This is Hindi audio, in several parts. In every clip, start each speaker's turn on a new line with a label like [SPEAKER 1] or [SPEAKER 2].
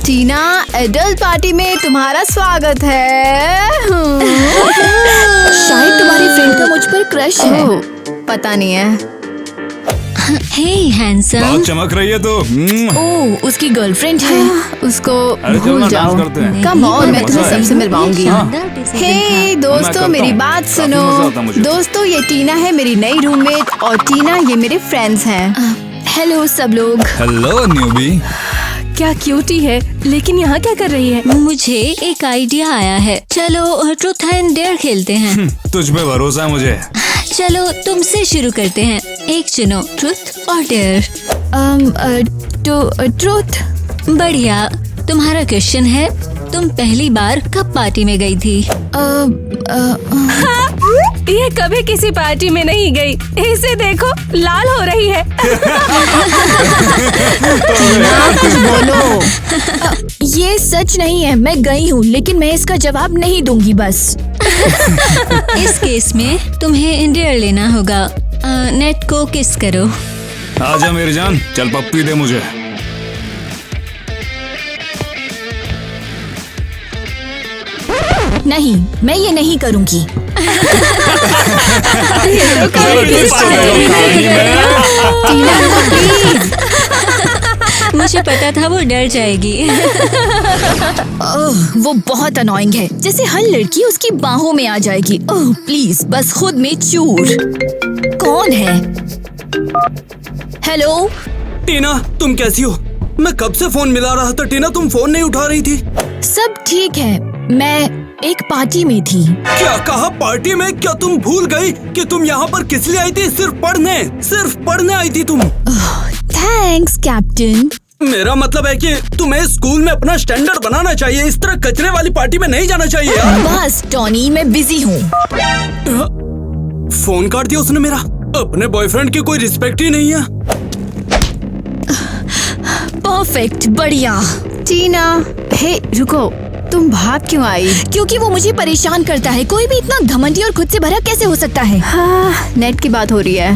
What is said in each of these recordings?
[SPEAKER 1] टीना, एडल्ट पार्टी में तुम्हारा स्वागत है।
[SPEAKER 2] शायद तुम्हारी फ्रेंड का मुझ पर क्रश है।
[SPEAKER 1] ओह, पता नहीं है।
[SPEAKER 2] हे हैंडसम।
[SPEAKER 3] बहुत चमक रही है तो।
[SPEAKER 2] ओह, उसकी गर्लफ्रेंड है।
[SPEAKER 1] उसको
[SPEAKER 3] अरे चलो
[SPEAKER 1] भूल
[SPEAKER 3] ना,
[SPEAKER 1] जाओ।
[SPEAKER 3] डांस करते हैं।
[SPEAKER 1] कम ऑन, मैं तुम्हें
[SPEAKER 3] मजा है।
[SPEAKER 1] सबसे मिलवाऊंगी।
[SPEAKER 3] हाँ।
[SPEAKER 1] हे दोस्तों,
[SPEAKER 3] करता
[SPEAKER 1] मेरी
[SPEAKER 3] हूँ।
[SPEAKER 1] बात
[SPEAKER 3] काफी
[SPEAKER 1] सुनो।
[SPEAKER 3] मजा आता मुझे।
[SPEAKER 1] दोस्तों, ये टीना है, मेरी नई रूममेट, और टीना ये मेरे फ्रेंड्स हैं।
[SPEAKER 2] हेलो सब लोग।
[SPEAKER 3] Hello newbie.
[SPEAKER 2] क्या क्यूटी है, लेकिन यहाँ क्या कर रही है? मुझे एक आइडिया आया है। चलो ट्रूथ एंड डेयर खेलते हैं।
[SPEAKER 3] तुझ पे भरोसा है मुझे।
[SPEAKER 2] चलो तुमसे शुरू करते हैं। एक चुनो, ट्रूथ और डेयर। ट्रूथ। बढ़िया। तुम्हारा क्वेश्चन है, तुम पहली बार कब पार्टी में गई थी?
[SPEAKER 4] ये कभी किसी पार्टी में नहीं गई। इसे देखो, लाल हो रही है।
[SPEAKER 1] कुछ बोलो।
[SPEAKER 2] ये सच नहीं है, मैं गई हूँ, लेकिन मैं इसका जवाब नहीं दूंगी बस। इस केस में तुम्हें डेयर लेना होगा। नेट को किस करो।
[SPEAKER 3] आजा मेरी जान, चल पप्पी दे मुझे।
[SPEAKER 2] नहीं, मैं ये नहीं करूँगी। मुझे पता था वो डर जाएगी। ओह, वो बहुत अनोइंग है, जैसे हर लड़की उसकी बाहों में आ जाएगी। ओह प्लीज, बस खुद में चूर। कौन है? हेलो
[SPEAKER 5] टीना, तुम कैसी हो? मैं कब से फोन मिला रहा था टीना, तुम फोन नहीं उठा रही थी।
[SPEAKER 2] सब ठीक है, मैं एक पार्टी में थी।
[SPEAKER 5] क्या कहा पार्टी में? क्या तुम भूल गई कि तुम यहाँ पर किस लिए आई थी? सिर्फ पढ़ने आई थी तुम।
[SPEAKER 2] Thanks captain.
[SPEAKER 5] मेरा मतलब है कि तुम्हें स्कूल में अपना स्टैंडर्ड बनाना चाहिए। इस तरह कचरे वाली पार्टी में नहीं जाना चाहिए यार।
[SPEAKER 2] बस टॉनी, मैं बिजी हूँ।
[SPEAKER 5] फोन काट दिया उसने मेरा। अपने बॉयफ्रेंड की कोई रिस्पेक्ट ही नहीं है।
[SPEAKER 2] परफेक्ट, बढ़िया।
[SPEAKER 1] टीना, हे रुको, तुम भाग क्यों आई?
[SPEAKER 2] क्योंकि वो मुझे परेशान करता है। कोई भी इतना घमंडी और खुद से भरा कैसे हो सकता है?
[SPEAKER 1] हाँ, नेट की बात हो रही है।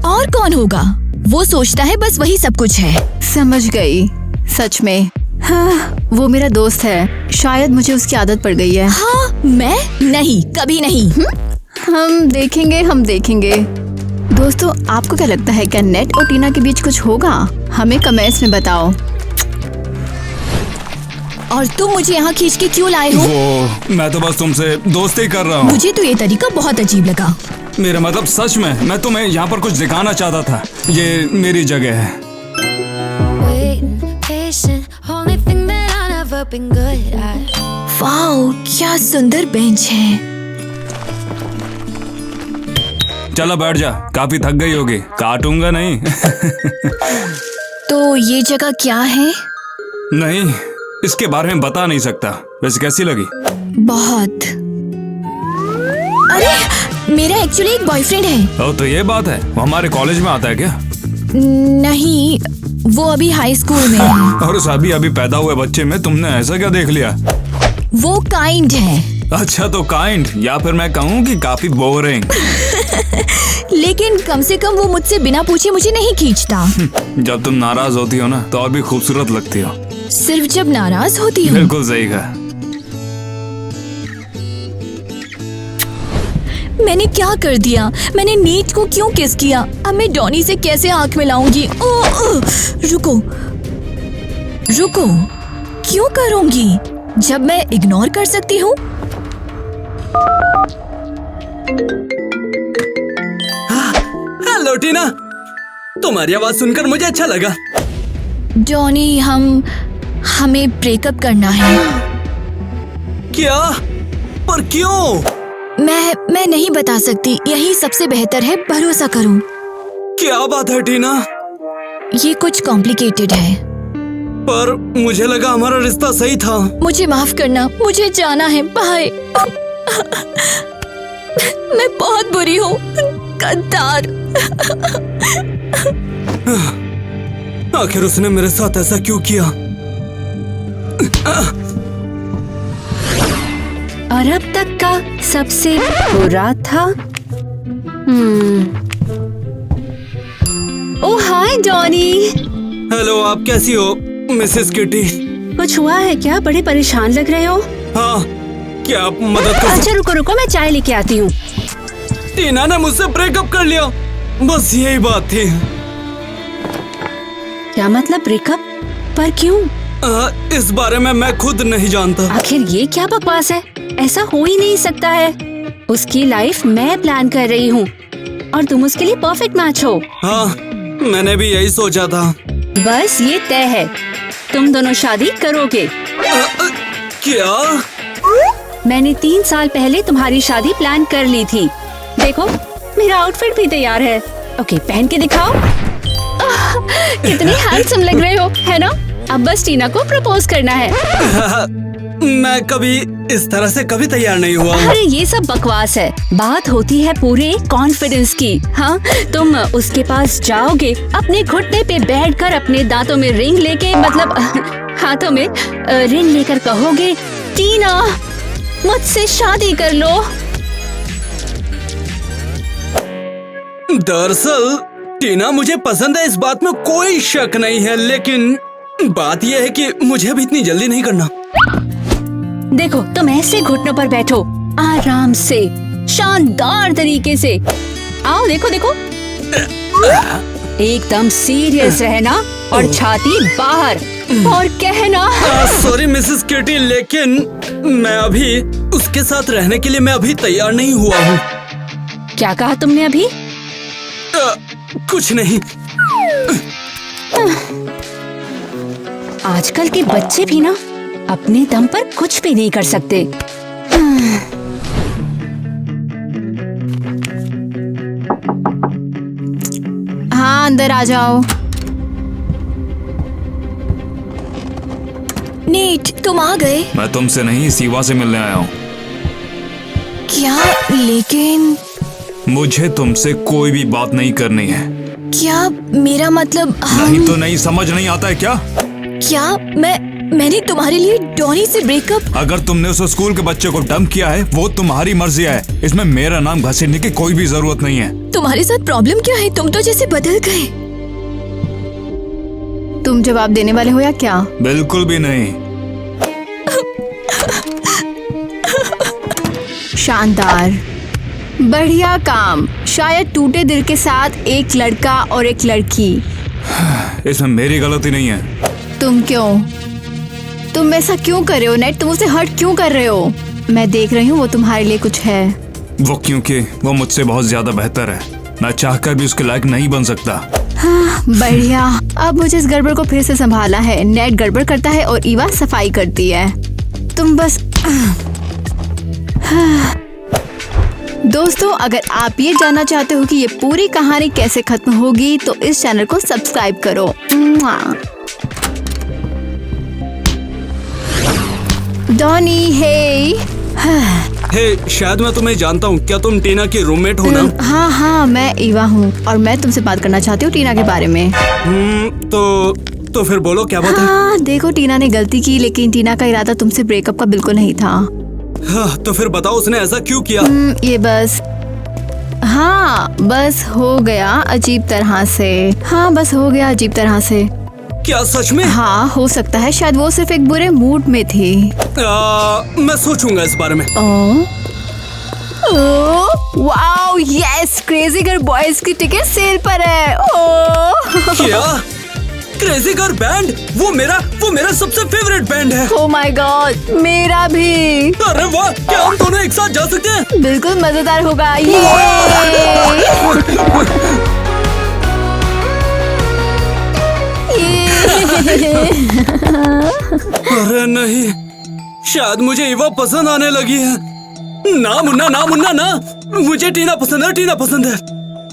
[SPEAKER 2] और कौन होगा? वो सोचता है बस वही सब कुछ है।
[SPEAKER 1] समझ गई, सच में। हाँ, वो मेरा दोस्त है। शायद मुझे उसकी आदत पड़ गई है।
[SPEAKER 2] हाँ, मैं नहीं, कभी नहीं।
[SPEAKER 1] हम देखेंगे। दोस्तों, आपको क्या लगता है, क्या नेट और टीना के बीच कुछ होगा? हमें कमेंट्स में बताओ।
[SPEAKER 2] और तुम मुझे यहाँ खींच के क्यों लाए हो?
[SPEAKER 3] वो मैं तो बस तुमसे दोस्ती कर रहा हूँ।
[SPEAKER 2] मुझे तो ये तरीका बहुत अजीब लगा।
[SPEAKER 3] मेरा मतलब सच में, मैं तुम्हें यहाँ पर कुछ दिखाना चाहता था। ये मेरी जगह है।
[SPEAKER 2] वाओ, क्या सुंदर बेंच है।
[SPEAKER 3] चलो बैठ जा, काफी थक गई होगी। काटूंगा नहीं।
[SPEAKER 2] तो ये जगह क्या है?
[SPEAKER 3] नहीं, इसके बारे में बता नहीं सकता। वैसे कैसी लगी?
[SPEAKER 2] बहुत। अरे, मेरा एक्चुअली एक बॉयफ्रेंड है।
[SPEAKER 3] ओ, तो ये बात है। वो हमारे कॉलेज में आता है क्या?
[SPEAKER 2] नहीं, वो अभी हाई स्कूल में है।
[SPEAKER 3] और उस अभी पैदा हुए बच्चे में तुमने ऐसा क्या देख लिया?
[SPEAKER 2] वो काइंड है।
[SPEAKER 3] अच्छा, तो काइंड, या फिर मैं कहूँ कि काफी बोरिंग।
[SPEAKER 2] लेकिन कम से कम वो मुझसे बिना पूछे मुझे नहीं खींचता।
[SPEAKER 3] जब तुम नाराज होती हो ना, तो और भी खूबसूरत लगती हो।
[SPEAKER 2] सिर्फ जब नाराज होती हूँ।
[SPEAKER 3] बिल्कुल सही कहा।
[SPEAKER 2] मैंने क्या कर दिया? मैंने नीट को क्यों किस किया? अब मैं डॉनी से कैसे आंख मिलाऊंगी? रुको, क्यों करूंगी जब मैं इग्नोर कर सकती हूँ?
[SPEAKER 5] हेलो टीना, तुम्हारी आवाज सुनकर मुझे अच्छा लगा।
[SPEAKER 2] डॉनी, हमें ब्रेकअप करना है।
[SPEAKER 5] क्या? पर क्यों?
[SPEAKER 2] मैं नहीं बता सकती। यही सबसे बेहतर है, भरोसा करो।
[SPEAKER 5] क्या बात है टीना?
[SPEAKER 2] ये कुछ कॉम्प्लिकेटेड है।
[SPEAKER 5] पर मुझे लगा हमारा रिश्ता सही था।
[SPEAKER 2] मुझे माफ करना, मुझे जाना है। बाय। मैं बहुत बुरी हूँ, गद्दार।
[SPEAKER 5] आखिर उसने मेरे साथ ऐसा क्यों किया?
[SPEAKER 1] और अब तक का सबसे बुरा था। ओह हाय डॉनी।
[SPEAKER 5] हेलो, आप कैसी हो मिसेस किटी?
[SPEAKER 4] कुछ हुआ है क्या? बड़े परेशान लग रहे हो।
[SPEAKER 5] हाँ, क्या आप मदद कर
[SPEAKER 4] अच्छा रुको रुको, मैं चाय लेके आती हूँ।
[SPEAKER 5] टीना ने मुझसे ब्रेकअप कर लिया, बस यही बात थी।
[SPEAKER 4] क्या मतलब ब्रेकअप? पर क्यों?
[SPEAKER 5] इस बारे में मैं खुद नहीं जानता।
[SPEAKER 4] आखिर ये क्या बकवास है? ऐसा हो ही नहीं सकता है। उसकी लाइफ मैं प्लान कर रही हूँ और तुम उसके लिए परफेक्ट मैच हो।
[SPEAKER 5] हाँ, मैंने भी यही सोचा था।
[SPEAKER 4] बस ये तय है, तुम दोनों शादी करोगे।
[SPEAKER 5] क्या?
[SPEAKER 4] मैंने 3 साल पहले तुम्हारी शादी प्लान कर ली थी। देखो, मेरा आउटफिट भी तैयार है। ओके, पहन के दिखाओ। कितने हैंडसम लग रहे हो, है ना? अब बस टीना को प्रपोज करना है।
[SPEAKER 5] मैं कभी इस तरह से कभी तैयार नहीं हुआ।
[SPEAKER 4] अरे ये सब बकवास है। बात होती है पूरे कॉन्फिडेंस की। हाँ, तुम उसके पास जाओगे, अपने घुटने पे बैठकर अपने दांतों में रिंग लेके, मतलब हाथों में रिंग लेकर कहोगे, टीना मुझसे शादी कर लो।
[SPEAKER 5] दरअसल टीना मुझे पसंद है, इस बात में कोई शक नहीं है, लेकिन बात यह है कि मुझे अभी इतनी जल्दी नहीं करना।
[SPEAKER 4] देखो, तुम ऐसे घुटनों पर बैठो, आराम से, शानदार तरीके से। आओ, देखो देखो, एकदम सीरियस रहना और छाती बाहर और कहना।
[SPEAKER 5] सॉरी मिसेस किटी, लेकिन मैं अभी उसके साथ रहने के लिए मैं अभी तैयार नहीं हुआ हूँ।
[SPEAKER 4] क्या कहा तुमने अभी?
[SPEAKER 5] कुछ नहीं।
[SPEAKER 4] आजकल के बच्चे भी ना अपने दम पर कुछ भी नहीं कर सकते।
[SPEAKER 1] हाँ, अंदर आ जाओ।
[SPEAKER 2] नेट, तुम आ गए?
[SPEAKER 3] मैं तुमसे नहीं, सीवा से मिलने आया हूँ।
[SPEAKER 2] क्या? लेकिन
[SPEAKER 3] मुझे तुमसे कोई भी बात नहीं करनी है।
[SPEAKER 2] क्या? मेरा मतलब
[SPEAKER 3] नहीं तो नहीं, समझ नहीं आता है क्या?
[SPEAKER 2] क्या? मैंने तुम्हारे लिए डॉनी से ब्रेकअप?
[SPEAKER 3] अगर तुमने उस स्कूल के बच्चे को डंप किया है, वो तुम्हारी मर्जी है। इसमें मेरा नाम घसीटने की कोई भी जरूरत नहीं है।
[SPEAKER 2] तुम्हारे साथ प्रॉब्लम क्या है? तुम तो जैसे बदल गए।
[SPEAKER 1] तुम जवाब देने वाले हो या क्या?
[SPEAKER 3] बिल्कुल भी नहीं।
[SPEAKER 1] शानदार, बढ़िया काम। शायद टूटे दिल के साथ एक लड़का और एक लड़की।
[SPEAKER 3] इसमें मेरी गलती नहीं है।
[SPEAKER 1] तुम ऐसा क्यों कर रहे हो नेट? तुम उसे हर्ट क्यों कर रहे हो? मैं देख रही हूँ वो तुम्हारे लिए कुछ है।
[SPEAKER 3] वो क्योंकि वो मुझसे बहुत ज्यादा बेहतर है। मैं चाहकर भी उसके लायक नहीं बन सकता।
[SPEAKER 1] हाँ, बढ़िया। अब मुझे इस गड़बड़ को फिर से संभालना है। नेट गड़बड़ करता है और ईवा सफाई करती है। तुम बस दोस्तों, अगर आप ये जानना चाहते हो कि ये पूरी कहानी कैसे खत्म होगी तो इस चैनल को सब्सक्राइब करो। डॉनी,
[SPEAKER 5] हे, शायद मैं तुम्हें जानता हूँ। क्या तुम टीना की रूममेट हो ना?
[SPEAKER 1] हाँ, मैं ईवा हूँ और मैं तुमसे बात करना चाहती हूँ टीना के बारे में।
[SPEAKER 5] तो फिर बोलो, क्या बात है?
[SPEAKER 1] हाँ, देखो, टीना ने गलती की, लेकिन टीना का इरादा तुमसे ब्रेकअप का बिल्कुल नहीं था।
[SPEAKER 5] हाँ, तो फिर बताओ उसने ऐसा क्यों किया?
[SPEAKER 1] ये बस हो गया अजीब तरह से। हाँ, बस हो गया अजीब तरह से।
[SPEAKER 5] क्या सच में?
[SPEAKER 1] हाँ, हो सकता है शायद वो सिर्फ एक बुरे मूड में थी।
[SPEAKER 5] मैं सोचूंगा इस बारे में।
[SPEAKER 1] Wow, yes, crazy girl boys की टिकट सेल पर है।
[SPEAKER 5] क्या? Crazy girl band? वो मेरा सबसे फेवरेट बैंड है।
[SPEAKER 1] ओह माय गॉड, मेरा भी।
[SPEAKER 5] अरे वाह, क्या हम दोनों एक साथ जा सकते हैं?
[SPEAKER 1] बिल्कुल मजेदार होगा ये।
[SPEAKER 5] अरे नहीं, शायद मुझे ईवा पसंद आने लगी है। ना मुन्ना, ना मुन्ना, ना, मुझे टीना पसंद है।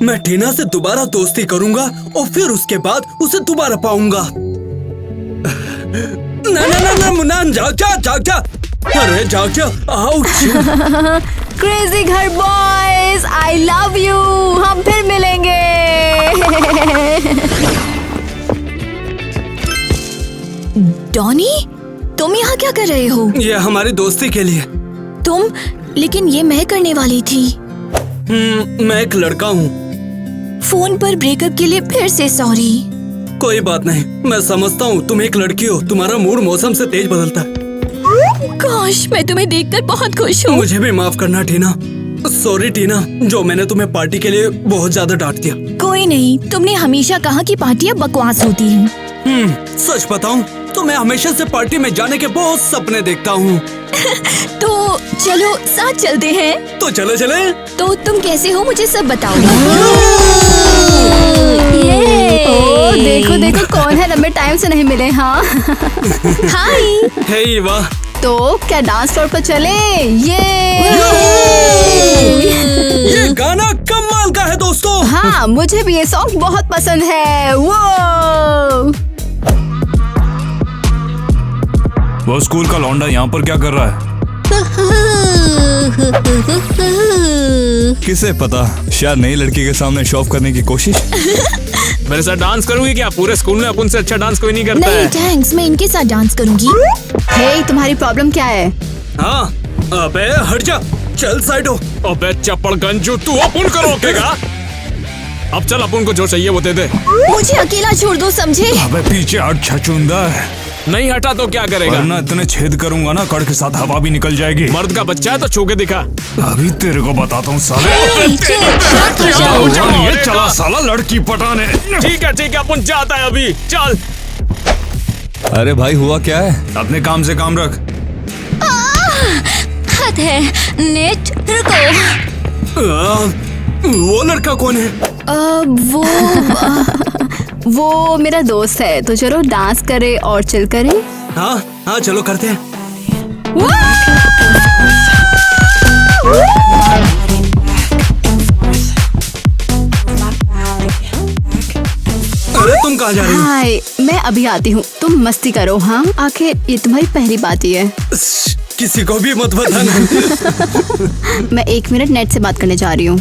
[SPEAKER 5] मैं टीना से दोबारा दोस्ती करूंगा और फिर उसके बाद उसे दोबारा पाऊंगा। ना मुन्ना, जाग जा। अरे जाग जा। आउच।
[SPEAKER 1] क्रेजी घर बॉयज, आई लव यू। हम फिर मिलेंगे।
[SPEAKER 2] डॉनी, तुम यहाँ क्या कर रहे हो?
[SPEAKER 5] ये हमारी दोस्ती के लिए।
[SPEAKER 2] लेकिन ये मैं करने वाली थी।
[SPEAKER 5] मैं एक लड़का हूँ।
[SPEAKER 2] फोन पर ब्रेकअप के लिए फिर से सॉरी।
[SPEAKER 5] कोई बात नहीं, मैं समझता हूँ तुम एक लड़की हो, तुम्हारा मूड मौसम से तेज बदलता है।
[SPEAKER 2] गोश, मैं तुम्हें देखकर बहुत खुश हूँ।
[SPEAKER 5] मुझे भी माफ करना टीना। सॉरी टीना, जो मैंने तुम्हें पार्टी के लिए बहुत ज्यादा डांट दिया।
[SPEAKER 2] कोई नहीं, तुमने हमेशा कहा कि पार्टियाँ बकवास होती हैं।
[SPEAKER 5] सच बताऊं तो मैं हमेशा से पार्टी में जाने के बहुत सपने देखता हूँ।
[SPEAKER 2] तो चलो साथ चलते हैं।
[SPEAKER 5] तो चले चले।
[SPEAKER 2] तो तुम कैसे हो मुझे सब बताओ।
[SPEAKER 1] ओ देखो देखो कौन है, लंबे टाइम से नहीं मिले। हाँ
[SPEAKER 2] हाय।
[SPEAKER 5] हे वाह,
[SPEAKER 1] तो क्या डांस फ्लोर पर चले?
[SPEAKER 5] ये गाना कमाल का है दोस्तों।
[SPEAKER 1] हाँ, मुझे भी ये सॉन्ग बहुत पसंद है।
[SPEAKER 3] वो स्कूल का लौंडा यहाँ पर क्या कर रहा है? किसे पता, शायद नई लड़की के सामने शो ऑफ करने की कोशिश।
[SPEAKER 6] मेरे साथ डांस करूंगी क्या? पूरे स्कूल में अपन से अच्छा डांस कोई नहीं करता
[SPEAKER 2] नहीं
[SPEAKER 6] है।
[SPEAKER 2] थैंक्स, मैं इनके साथ डांस करूंगी।
[SPEAKER 1] हे, तुम्हारी प्रॉब्लम क्या है?
[SPEAKER 5] हाँ, अबे हट जा, चल साइड हो।
[SPEAKER 6] अबे चप्पड़ गंजू, तू अपन को रोकेगा? अब चल, अपन को जो चाहिए वो दे दे।
[SPEAKER 2] मुझे अकेला छोड़ दो, समझे?
[SPEAKER 3] अबे पीछे हट छचुंदा।
[SPEAKER 6] नहीं हटा तो क्या करेगा?
[SPEAKER 3] वरना इतने छेद करूंगा ना, कड़ के साथ हवा भी निकल जाएगी।
[SPEAKER 6] मर्द का बच्चा है तो छू के दिखा।
[SPEAKER 3] अभी तेरे को बताता हूँ साले। ये चला साला लड़की पटाने।
[SPEAKER 6] ठीक है अपन जाता है अभी, चल।
[SPEAKER 3] अरे भाई हुआ क्या है? अपने काम से काम रख।
[SPEAKER 2] हद है। नेट रुको।
[SPEAKER 5] वो लड़का कौन है?
[SPEAKER 1] वो मेरा दोस्त है, तो चलो डांस करे और चिल करें।
[SPEAKER 5] हाँ हाँ चलो करते हैं। अरे तुम कहाँ जा रही हो?
[SPEAKER 1] हाय, मैं अभी आती हूँ, तुम मस्ती करो। हाँ, आखिर ये तुम्हारी पहली बात ही है।
[SPEAKER 5] किसी को भी मत बताना।
[SPEAKER 1] मैं 1 मिनट नेट से बात करने जा रही हूँ।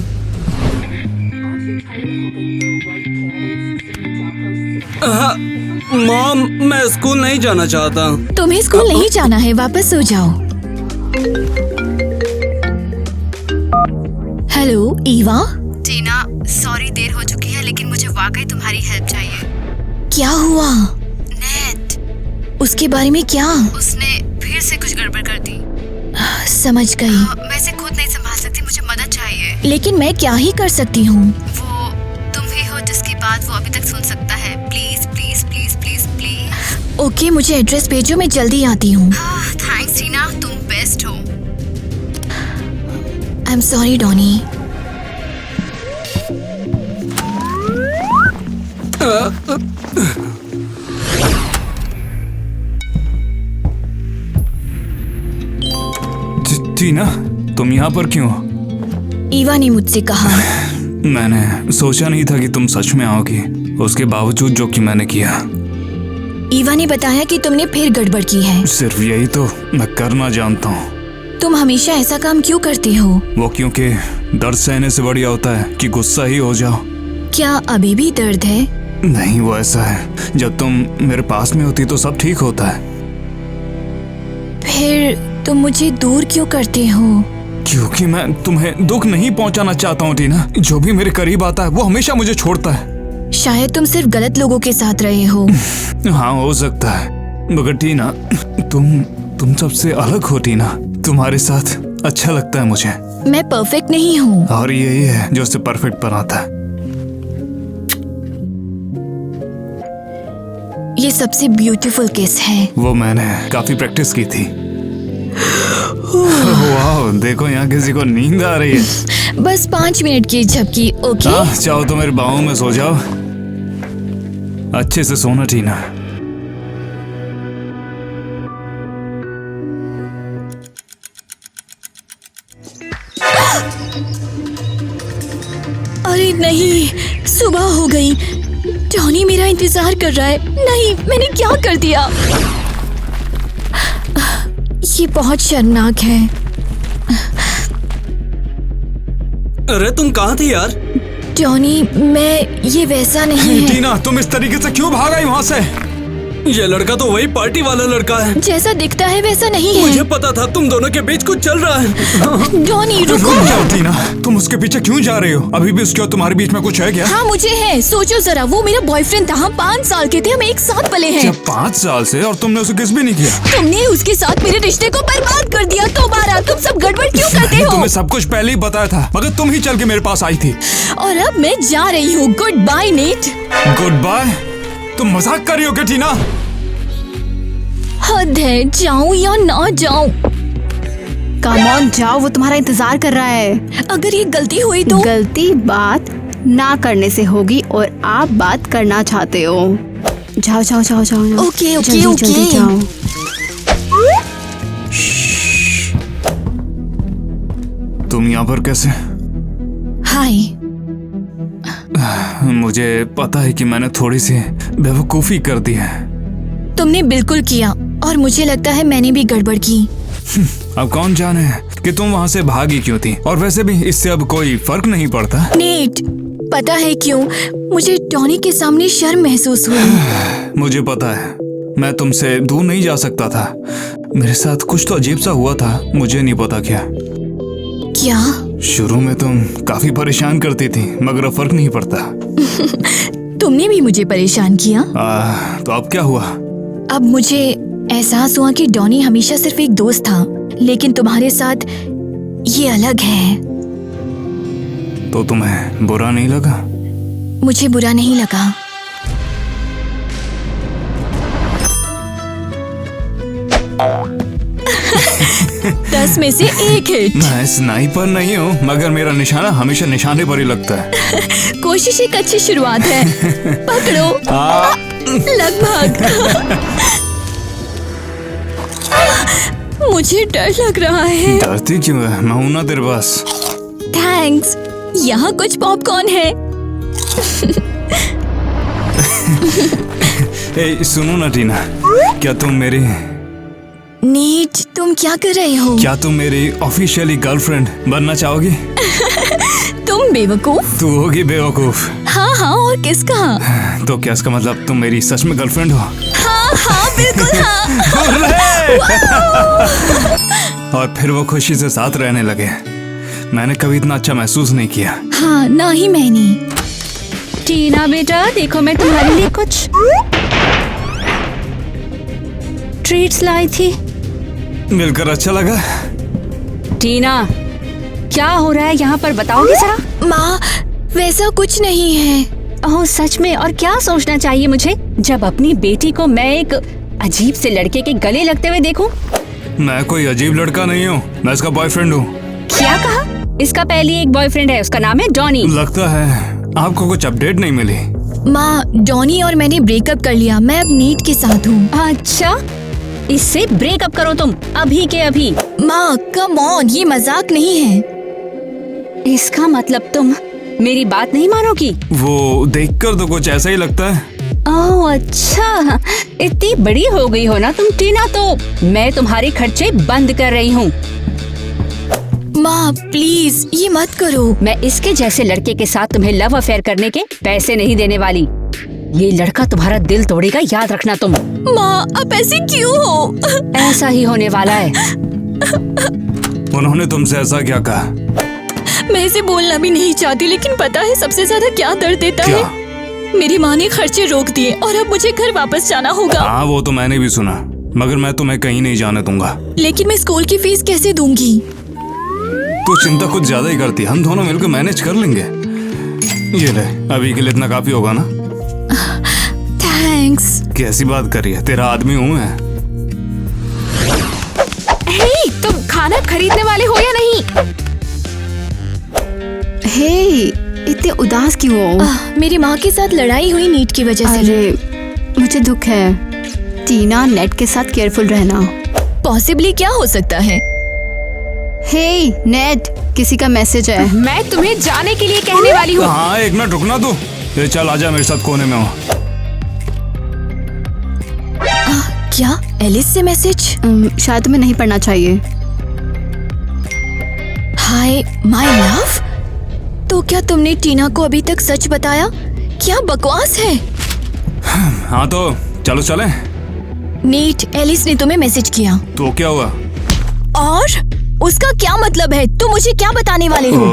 [SPEAKER 5] मॉम, मैं स्कूल नहीं जाना चाहता।
[SPEAKER 2] तुम्हें स्कूल नहीं जाना है, वापस सो जाओ। हेलो ईवा।
[SPEAKER 1] टीना, सॉरी देर हो चुकी है, लेकिन मुझे वाकई तुम्हारी हेल्प चाहिए।
[SPEAKER 2] क्या हुआ?
[SPEAKER 1] नेट,
[SPEAKER 2] उसके बारे में क्या?
[SPEAKER 1] उसने फिर से कुछ गड़बड़ कर दी।
[SPEAKER 2] समझ गई।
[SPEAKER 1] मैं इसे खुद नहीं संभाल सकती, मुझे मदद चाहिए।
[SPEAKER 2] लेकिन मैं क्या ही कर सकती हूँ?
[SPEAKER 1] वो तुम ही हो जिसकी बात वो अभी तक सुन सकता है। Please please please please please.
[SPEAKER 2] Okay, मुझे एड्रेस भेजो, मैं जल्दी आती हूँ।
[SPEAKER 1] थैंक्स टीना, तुम बेस्ट हो।
[SPEAKER 2] I am sorry Donny.
[SPEAKER 3] Tina, तुम यहाँ पर क्यों?
[SPEAKER 2] ईवा ने मुझसे कहा।
[SPEAKER 3] मैंने सोचा नहीं था कि तुम सच में आओगी, उसके बावजूद जो कि मैंने किया।
[SPEAKER 2] ईवा ने बताया कि तुमने फिर गड़बड़ की है।
[SPEAKER 3] सिर्फ यही तो मैं करना जानता हूँ।
[SPEAKER 2] तुम हमेशा ऐसा काम क्यों करते हो?
[SPEAKER 3] वो क्योंकि दर्द सहने से बढ़िया होता है कि गुस्सा ही हो जाओ।
[SPEAKER 2] क्या अभी भी दर्द है?
[SPEAKER 3] नहीं, वो ऐसा है, जब तुम मेरे पास में होती तो सब ठीक होता है।
[SPEAKER 2] फिर तुम मुझे दूर क्यों करते हो?
[SPEAKER 3] क्योंकि मैं तुम्हें दुख नहीं पहुंचाना चाहता हूँ टीना। जो भी मेरे करीब आता है वो हमेशा मुझे छोड़ता है।
[SPEAKER 2] शायद तुम सिर्फ गलत लोगों के साथ रहे हो।
[SPEAKER 3] हाँ, हो सकता है, मगर टीना तुम सबसे अलग हो टीना। तुम्हारे साथ अच्छा लगता है मुझे।
[SPEAKER 2] मैं परफेक्ट नहीं हूँ।
[SPEAKER 3] और यही है जो उसे परफेक्ट बनाता है।
[SPEAKER 2] ये सबसे ब्यूटीफुल किस है।
[SPEAKER 3] वो मैंने काफी प्रैक्टिस की थी। वाह, देखो यहाँ किसी को नींद आ रही है।
[SPEAKER 2] बस 5 मिनट की झपकी। ओके,
[SPEAKER 3] चाहो तो मेरे बाहों में सो जाओ। अच्छे से सोना टीना।
[SPEAKER 2] अरे नहीं, सुबह हो गई। टॉनी मेरा इंतजार कर रहा है। नहीं, मैंने क्या कर दिया? ये बहुत शर्मनाक है।
[SPEAKER 5] अरे तुम कहाँ थी यार?
[SPEAKER 2] टॉनी, मैं ये वैसा नहीं है।
[SPEAKER 3] टीना, तुम इस तरीके से क्यों भाग आई वहाँ से?
[SPEAKER 5] ये लड़का तो वही पार्टी वाला लड़का है।
[SPEAKER 2] जैसा दिखता है वैसा नहीं
[SPEAKER 5] मुझे
[SPEAKER 2] है।
[SPEAKER 5] पता था तुम दोनों के बीच कुछ चल रहा है।
[SPEAKER 2] डॉनी रुको।
[SPEAKER 3] रुक जाओ टीना, तुम उसके पीछे क्यों जा रहे हो? अभी भी उसके और तुम्हारे बीच में कुछ है क्या?
[SPEAKER 2] हाँ मुझे है, सोचो जरा, वो मेरा बॉयफ्रेंड था, हम 5 साल के थे, हम एक साथ पले हैं।
[SPEAKER 3] जब 5 साल से और तुमने उसे किस भी नहीं किया?
[SPEAKER 2] तुमने उसके साथ मेरे रिश्ते को बर्बाद कर दिया। दोबारा तुम सब गड़बड़ क्यों करते हो?
[SPEAKER 3] तुम्हें सब कुछ पहले ही बताया था, मगर तुम ही चल के मेरे पास आई थी।
[SPEAKER 2] और अब मैं जा रही हूँ। Good bye Nate.
[SPEAKER 3] Good bye? तुम मजाक कर रही हो क्या टीना?
[SPEAKER 2] हद है, जाऊँ या ना जाऊँ?
[SPEAKER 1] कम ऑन जाओ, वो तुम्हारा इंतजार कर रहा है।
[SPEAKER 2] अगर ये गलती हुई तो?
[SPEAKER 1] गलती बात ना करने से होगी और आप बात करना चाहते हो। जाओ जाओ जाओ जाओ, जाओ।
[SPEAKER 2] ओके, ओके,
[SPEAKER 1] जल्दी,
[SPEAKER 2] ओके।
[SPEAKER 1] जल्दी जाओ।
[SPEAKER 3] तुम यहाँ पर कैसे?
[SPEAKER 2] हाय।
[SPEAKER 3] मुझे पता है कि मैंने थोड़ी सी बेवकूफी कर दी है।
[SPEAKER 2] तुमने बिल्कुल किया, और मुझे लगता है मैंने भी गड़बड़ की।
[SPEAKER 3] अब कौन जाने कि तुम वहाँ से भागी क्यों थी, और वैसे भी इससे अब कोई फर्क नहीं पड़ता।
[SPEAKER 2] नेट, पता है क्यों? मुझे टॉनी के सामने शर्म महसूस हुई।
[SPEAKER 3] मुझे पता है, मैं तुमसे दूर नहीं जा सकता था। मेरे साथ कुछ तो अजीब सा हुआ था, मुझे नहीं पता क्या।
[SPEAKER 2] क्या?
[SPEAKER 3] शुरू में तुम काफी परेशान करती थी, मगर अब फर्क नहीं पड़ता।
[SPEAKER 2] तुमने भी मुझे परेशान किया।
[SPEAKER 3] तो अब क्या हुआ?
[SPEAKER 2] अब मुझे एहसास हुआ कि डॉनी हमेशा सिर्फ एक दोस्त था, लेकिन तुम्हारे साथ ये अलग है।
[SPEAKER 3] तो तुम्हें बुरा नहीं लगा?
[SPEAKER 2] मुझे बुरा नहीं लगा। दस में से 1 हिट।
[SPEAKER 3] मैं स्नाइपर नहीं हूँ, मगर मेरा निशाना हमेशा निशाने पर ही लगता है।
[SPEAKER 2] कोशिश एक अच्छी शुरुआत है। पकड़ो। लगभग। मुझे डर लग रहा है।
[SPEAKER 3] डरती क्यों है? मैं हूं ना तेरे पास।
[SPEAKER 2] थैंक्स। यहाँ कुछ पॉपकॉर्न है।
[SPEAKER 3] ए, सुनो ना टीना, क्या तुम मेरी
[SPEAKER 2] नीट, तुम क्या कर रहे हो?
[SPEAKER 3] क्या तुम मेरी ऑफिशियली गर्लफ्रेंड बनना चाहोगी?
[SPEAKER 2] तुम बेवकूफ।
[SPEAKER 3] तू होगी बेवकूफ।
[SPEAKER 2] हाँ हाँ, और किसका?
[SPEAKER 3] तो क्या इसका मतलब तुम मेरी सच में गर्लफ्रेंड हो?
[SPEAKER 2] हाँ हाँ, बिल्कुल हाँ।
[SPEAKER 3] और फिर वो खुशी से साथ रहने लगे। मैंने कभी इतना अच्छा महसूस नहीं किया।
[SPEAKER 2] हाँ, ना ही मैंने।
[SPEAKER 4] टीना बेटा, देखो मैं तुम्हारे लिए कुछ ट्रीट्स लाई थी।
[SPEAKER 3] मिलकर अच्छा लगा।
[SPEAKER 4] टीना, क्या हो रहा है यहाँ पर, बताओगे जरा?
[SPEAKER 2] माँ, वैसा कुछ नहीं है।
[SPEAKER 4] ओह सच में? और क्या सोचना चाहिए मुझे जब अपनी बेटी को मैं एक अजीब से लड़के के गले लगते हुए देखूं?
[SPEAKER 3] मैं कोई अजीब लड़का नहीं हूँ, मैं इसका बॉयफ्रेंड हूँ।
[SPEAKER 4] क्या कहा? इसका पहले एक बॉयफ्रेंड है, उसका नाम है डॉनी।
[SPEAKER 3] लगता है आपको कुछ अपडेट नहीं मिली।
[SPEAKER 2] माँ, डॉनी और मैंने ब्रेकअप कर लिया। मैं अब नीट के साथ हूँ।
[SPEAKER 4] अच्छा, इससे ब्रेकअप करो तुम अभी के अभी।
[SPEAKER 2] माँ कम ऑन, ये मजाक नहीं है।
[SPEAKER 4] इसका मतलब तुम मेरी बात नहीं मानोगी?
[SPEAKER 3] वो देखकर तो कुछ ऐसा ही लगता है।
[SPEAKER 4] ओह अच्छा, इतनी बड़ी हो गई हो ना तुम टीना, तो मैं तुम्हारे खर्चे बंद कर रही हूँ।
[SPEAKER 2] माँ प्लीज ये मत करो।
[SPEAKER 4] मैं इसके जैसे लड़के के साथ तुम्हें लव अफेयर करने के पैसे नहीं देने वाली। ये लड़का तुम्हारा दिल तोड़ेगा, याद रखना तुम।
[SPEAKER 2] माँ आप ऐसे क्यों हो?
[SPEAKER 4] ऐसा ही होने वाला है।
[SPEAKER 3] उन्होंने तुमसे ऐसा क्या कहा?
[SPEAKER 2] मैं इसे बोलना भी नहीं चाहती, लेकिन पता है सबसे ज्यादा क्या दर्द देता
[SPEAKER 3] क्या?
[SPEAKER 2] है? मेरी माँ ने खर्चे रोक दिए और अब मुझे घर वापस जाना होगा।
[SPEAKER 3] हाँ वो तो मैंने भी सुना, मगर मैं तुम्हें कहीं नहीं जाने दूंगा।
[SPEAKER 2] लेकिन मैं स्कूल की फीस कैसे दूंगी?
[SPEAKER 3] तो चिंता कुछ ज्यादा ही करती, हम दोनों मिलकर मैनेज कर लेंगे। ये ले, अभी के लिए इतना काफी होगा ना?
[SPEAKER 2] थैंक्स।
[SPEAKER 3] कैसी बात कर रही है, तेरा आदमी हूँ मैं।
[SPEAKER 1] हे, तुम खाना खरीदने वाले हो या नहीं? हे, इतने उदास क्यों हो?
[SPEAKER 2] मेरी माँ के साथ लड़ाई हुई नीट की वजह से।
[SPEAKER 1] अरे मुझे दुख है। टीना, नेट के साथ केयरफुल रहना।
[SPEAKER 2] पॉसिबली क्या हो सकता है?
[SPEAKER 1] हे नेट, किसी का मैसेज है।
[SPEAKER 7] मैं तुम्हें जाने के लिए कहने वाली हूँ।
[SPEAKER 3] हाँ एक मिनट रुकना तू। ये चल आजा मेरे साथ, कोने में हो।
[SPEAKER 2] क्या एलिस से मैसेज?
[SPEAKER 1] शायद तुम्हें नहीं पढ़ना चाहिए।
[SPEAKER 2] हाय माय लव, तो क्या तुमने टीना को अभी तक सच बताया? क्या बकवास है।
[SPEAKER 3] हाँ तो चलो चलें।
[SPEAKER 2] नीट, एलिस ने तुम्हें मैसेज किया।
[SPEAKER 3] तो क्या हुआ?
[SPEAKER 2] और उसका क्या मतलब है? तुम मुझे क्या बताने वाले हो?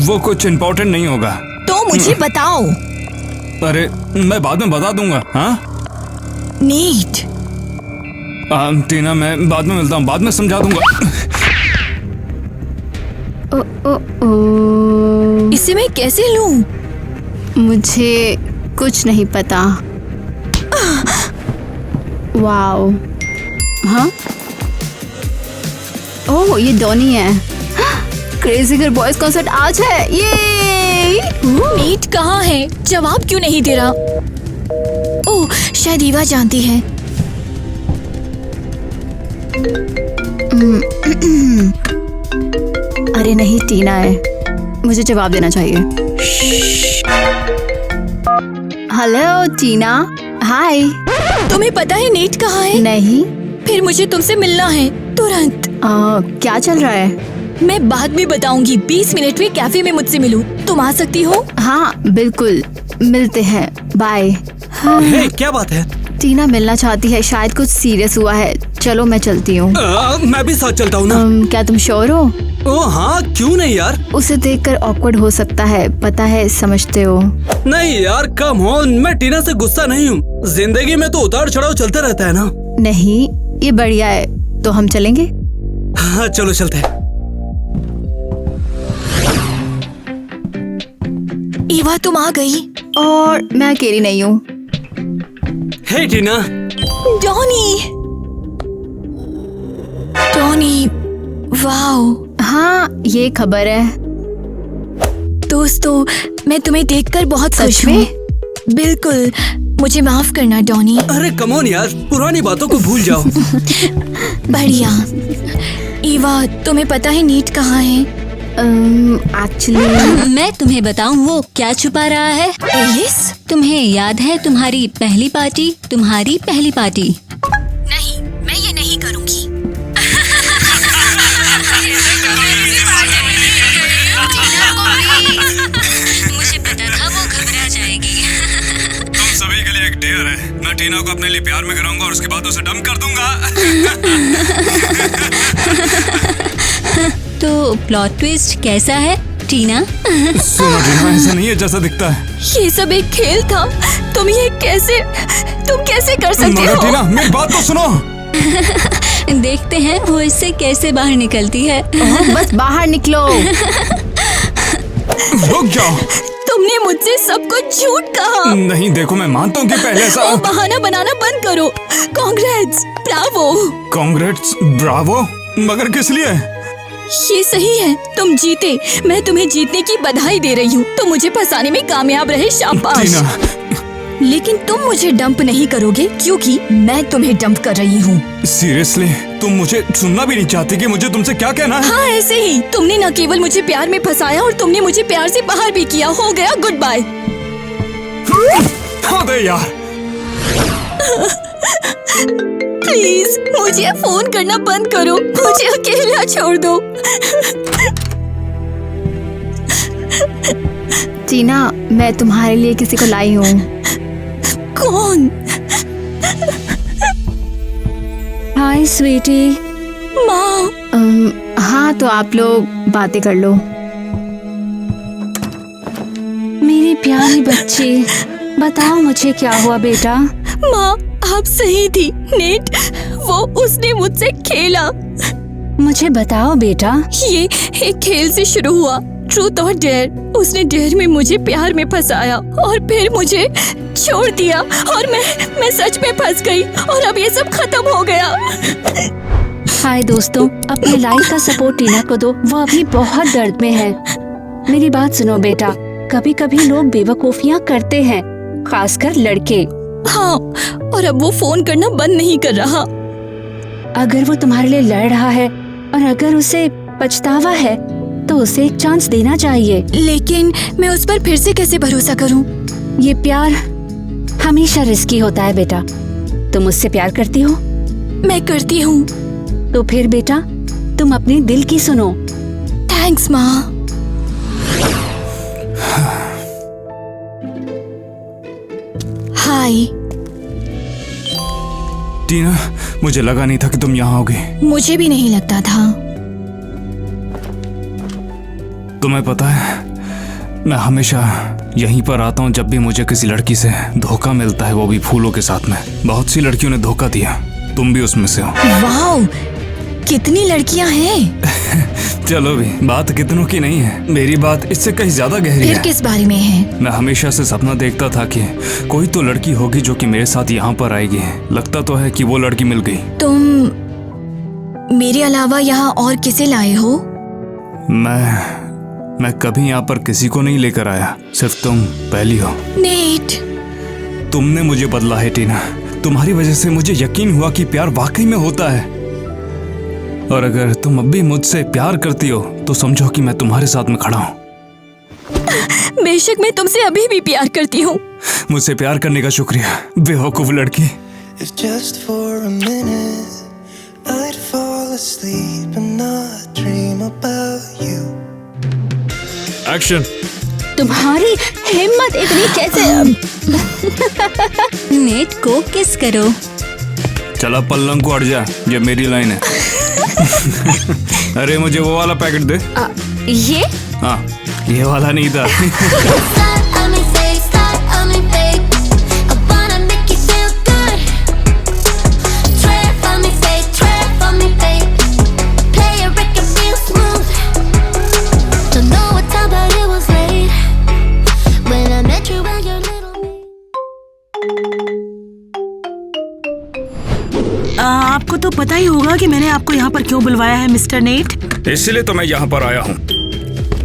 [SPEAKER 3] वो कुछ इम्पोर्टेंट नहीं होगा।
[SPEAKER 2] तो मुझे बताओ।
[SPEAKER 3] अरे मैं बाद में बता दूंगा। हाँ
[SPEAKER 2] नीट,
[SPEAKER 3] टीना, मैं बाद में मिलता हूँ, बाद में समझा दूंगा।
[SPEAKER 2] इसे मैं कैसे लूं?
[SPEAKER 1] मुझे कुछ नहीं पता। वाओ, हाँ, ओह ये डॉनी है। क्रेजी गर्ल बॉयज कॉन्सर्ट आज है। ये
[SPEAKER 2] नीट कहाँ है? जवाब क्यों नहीं दे रहा? ओह, शायद ईवा जानती है।
[SPEAKER 1] अरे नहीं, टीना है, मुझे जवाब देना चाहिए। हेलो टीना, हाय।
[SPEAKER 2] तुम्हें पता है नीट कहाँ है?
[SPEAKER 1] नहीं।
[SPEAKER 2] फिर मुझे तुमसे मिलना है तुरंत।
[SPEAKER 1] क्या चल रहा है?
[SPEAKER 2] मैं बाद में बताऊंगी। 20 मिनट में कैफे में मुझसे मिलो। तुम आ सकती हो?
[SPEAKER 1] हाँ बिल्कुल, मिलते हैं, बाय।
[SPEAKER 5] हे, क्या बात है?
[SPEAKER 1] टीना मिलना चाहती है, शायद कुछ सीरियस हुआ है। चलो मैं चलती हूँ।
[SPEAKER 5] मैं भी साथ चलता हूँ ना।
[SPEAKER 1] क्या तुम श्योर हो?
[SPEAKER 5] ओ हाँ, क्यों नहीं यार।
[SPEAKER 1] उसे देखकर ऑकवर्ड हो सकता है, पता है, समझते हो।
[SPEAKER 5] नहीं यार, कम ऑन, मैं टीना से गुस्सा नहीं हूँ। जिंदगी में तो उतार चढ़ाव चलता रहता है ना।
[SPEAKER 1] नहीं, ये बढ़िया है, तो हम चलेंगे।
[SPEAKER 5] हाँ चलो चलते हैं।
[SPEAKER 2] ईवा तुम आ गई?
[SPEAKER 1] और मैं अकेली नहीं हूँ।
[SPEAKER 5] Hey Tina.
[SPEAKER 2] Donny, Donny, wow.
[SPEAKER 1] हाँ ये खबर है।
[SPEAKER 2] दोस्तों, मैं तुम्हें देखकर बहुत खुश
[SPEAKER 1] सच
[SPEAKER 2] हूँ।
[SPEAKER 1] में?
[SPEAKER 2] बिल्कुल, मुझे माफ करना डॉनी।
[SPEAKER 5] अरे कम ऑन यार, पुरानी बातों को भूल जाओ।
[SPEAKER 2] बढ़िया। ईवा, तुम्हें पता है नीट कहाँ है?
[SPEAKER 1] एक्चुअली
[SPEAKER 2] मैं तुम्हें बताऊं वो क्या छुपा रहा है? एलिस, तुम्हें याद है तुम्हारी पहली पार्टी? तुम्हारी पहली पार्टी? नहीं, मैं ये नहीं करूंगी। मुझे पता था वो घबरा जाएगी।
[SPEAKER 3] तुम सभी के लिए एक डेयर है। मैं टीना को अपने लिए प्यार में कराऊंगा और उसके बाद उसे डंप कर दूंगा।
[SPEAKER 2] तो प्लॉट ट्विस्ट कैसा है टीना?
[SPEAKER 3] सुनो टीना, ऐसा नहीं है जैसा दिखता है।
[SPEAKER 2] ये सब एक खेल था। तुम कैसे कर सकते
[SPEAKER 3] मगर
[SPEAKER 2] हो?
[SPEAKER 3] टीना, मेरी बात तो सुनो।
[SPEAKER 2] देखते हैं वो इससे कैसे बाहर निकलती है।
[SPEAKER 1] बस बाहर निकलो।
[SPEAKER 3] रुक जाओ।
[SPEAKER 2] तुमने मुझसे सब कुछ झूठ कहा।
[SPEAKER 3] नहीं देखो, मैं मानता हूँ कि पहले ऐसा।
[SPEAKER 2] वो बहाना बनाना बंद करो। Congrats, Bravo.
[SPEAKER 3] कांग्रेट्स, ब्रावो, मगर किस लिए?
[SPEAKER 2] ये सही है, तुम जीते। मैं तुम्हें जीतने की बधाई दे रही हूँ। तुम मुझे फंसाने में कामयाब रहे, शाबाश।
[SPEAKER 3] टीना,
[SPEAKER 2] लेकिन तुम मुझे डंप नहीं करोगे क्योंकि मैं तुम्हें डंप कर रही हूँ।
[SPEAKER 3] सीरियसली तुम मुझे सुनना भी नहीं चाहती कि मुझे तुमसे क्या कहना है?
[SPEAKER 2] हाँ ऐसे ही। तुमने न केवल मुझे प्यार में फंसाया और तुमने मुझे प्यार से बाहर भी किया। हो गया, गुड बाय।
[SPEAKER 3] अरे यार,
[SPEAKER 2] प्लीज मुझे फोन करना बंद करो। मुझे अकेला छोड़ दो।
[SPEAKER 1] टीना, मैं तुम्हारे लिए किसी को लाई हूँ।
[SPEAKER 2] कौन?
[SPEAKER 4] हाय स्वीटी।
[SPEAKER 2] माँ।
[SPEAKER 1] हाँ तो आप लोग बातें कर लो।
[SPEAKER 4] मेरी प्यारी बच्ची, बताओ मुझे क्या हुआ बेटा?
[SPEAKER 2] माँ, आप सही थी। नेट, उसने मुझसे खेला।
[SPEAKER 4] मुझे बताओ बेटा।
[SPEAKER 2] ये एक खेल से शुरू हुआ, ट्रूथ और डेयर। उसने डेयर में मुझे प्यार में फंसाया और फिर मुझे छोड़ दिया और मैं सच में फंस गई और अब ये सब खत्म हो गया।
[SPEAKER 4] हाय दोस्तों, अपने लाइक का सपोर्ट टीना को दो, वो अभी बहुत दर्द में है। मेरी बात सुनो बेटा, कभी कभी लोग बेवकूफियाँ करते हैं, खासकर लड़के।
[SPEAKER 2] हाँ, और अब वो फोन करना बंद नहीं कर रहा।
[SPEAKER 4] अगर वो तुम्हारे लिए लड़ रहा है और अगर उसे पछतावा है तो उसे एक चांस देना चाहिए।
[SPEAKER 2] लेकिन मैं उस पर फिर से कैसे भरोसा करूं?
[SPEAKER 4] ये प्यार हमेशा रिस्की होता है बेटा। तुम मुझसे प्यार करती हो?
[SPEAKER 2] मैं करती हूँ।
[SPEAKER 4] तो फिर बेटा तुम अपने दिल की सुनो।
[SPEAKER 2] थैंक्स माँ। हाय।
[SPEAKER 3] टीना, मुझे लगा नहीं था कि तुम यहाँ आओगी।
[SPEAKER 2] मुझे भी नहीं लगता था।
[SPEAKER 3] तुम्हें पता है, मैं हमेशा यहीं पर आता हूँ जब भी मुझे किसी लड़की से धोखा मिलता है, वो भी फूलों के साथ में। बहुत सी लड़कियों ने धोखा दिया, तुम भी उसमें से हो।
[SPEAKER 2] वाओ, कितनी लड़कियां हैं।
[SPEAKER 3] चलो भी, बात कितनों की नहीं है, मेरी बात इससे कहीं ज्यादा गहरी
[SPEAKER 2] फिर
[SPEAKER 3] है।
[SPEAKER 2] किस बारे में है?
[SPEAKER 3] मैं हमेशा से सपना देखता था कि कोई तो लड़की होगी जो कि मेरे साथ यहाँ पर आएगी। लगता तो है कि वो लड़की मिल गई।
[SPEAKER 2] तुम मेरे अलावा यहाँ और किसे लाए हो?
[SPEAKER 3] मैं कभी यहाँ पर किसी को नहीं लेकर आया, सिर्फ तुम पहली हो।
[SPEAKER 2] नेट,
[SPEAKER 3] तुमने मुझे बदला है टीना। तुम्हारी वजह से मुझे यकीन हुआ कि प्यार वाकई में होता है। और अगर तुम अब भी मुझसे प्यार करती हो तो समझो कि मैं तुम्हारे साथ में खड़ा हूँ।
[SPEAKER 2] बेशक मैं तुमसे अभी भी प्यार करती हूँ।
[SPEAKER 3] मुझसे प्यार करने का शुक्रिया, बेवकूफ लड़की।
[SPEAKER 8] If just for a minute I'd fall asleep and not dream about you.
[SPEAKER 6] Action.
[SPEAKER 4] तुम्हारी हिम्मत इतनी कैसे? नेट को किस करो।
[SPEAKER 3] चला पल्लंग को हट जा, ये मेरी लाइन है। अरे मुझे वो वाला पैकेट दे।
[SPEAKER 4] ये?
[SPEAKER 3] हाँ, ये वाला नहीं था।
[SPEAKER 9] आपको तो पता ही होगा कि मैंने आपको यहाँ पर क्यों बुलवाया है मिस्टर नेट।
[SPEAKER 3] इसलिए तो मैं यहाँ पर आया हूँ।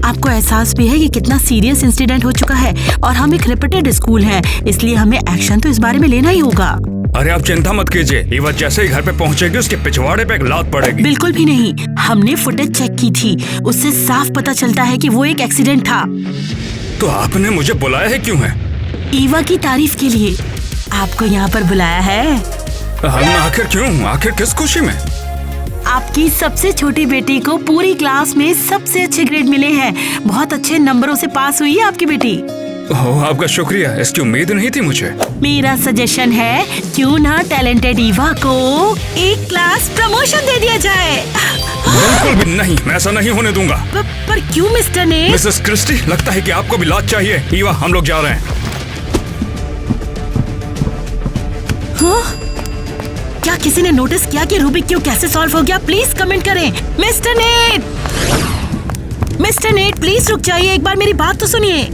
[SPEAKER 9] आपको एहसास भी है कि कितना सीरियस इंसिडेंट हो चुका है और हम एक रेप्यूटेड स्कूल हैं, इसलिए हमें एक्शन तो इस बारे में लेना ही होगा।
[SPEAKER 3] अरे आप चिंता मत कीजिए, ईवा जैसे ही घर पे पहुँचेगी उसके पिछवाड़े पे एक लात पड़ेगी।
[SPEAKER 9] बिल्कुल भी नहीं, हमने फुटेज चेक की थी, उससे साफ पता चलता है कि वो एक एक्सीडेंट था।
[SPEAKER 3] तो आपने मुझे बुलाया है क्यों है?
[SPEAKER 9] ईवा की तारीफ के लिए आपको यहाँ पर बुलाया है।
[SPEAKER 3] हम आखिर क्यों? आखिर किस खुशी में?
[SPEAKER 9] आपकी सबसे छोटी बेटी को पूरी क्लास में सबसे अच्छे ग्रेड मिले हैं, बहुत अच्छे नंबरों से पास हुई है आपकी बेटी।
[SPEAKER 3] ओह, आपका शुक्रिया, इसकी उम्मीद नहीं थी मुझे।
[SPEAKER 9] मेरा सजेशन है क्यों ना टैलेंटेड ईवा को एक क्लास प्रमोशन दे दिया जाए।
[SPEAKER 3] बिल्कुल भी नहीं, मैं ऐसा नहीं होने दूंगा।
[SPEAKER 9] पर क्यों मिस्टर नेट?
[SPEAKER 3] मिसेस क्रिस्टी, लगता है कि आपको भी लात चाहिए। ईवा, हम लोग जा रहे हैं।
[SPEAKER 9] हाँ? क्या किसी ने नोटिस किया कि रूबिक क्यूब कैसे सॉल्व हो गया? प्लीज कमेंट करें। मिस्टर नेट प्लीज रुक जाइए, एक बार मेरी बात तो सुनिए।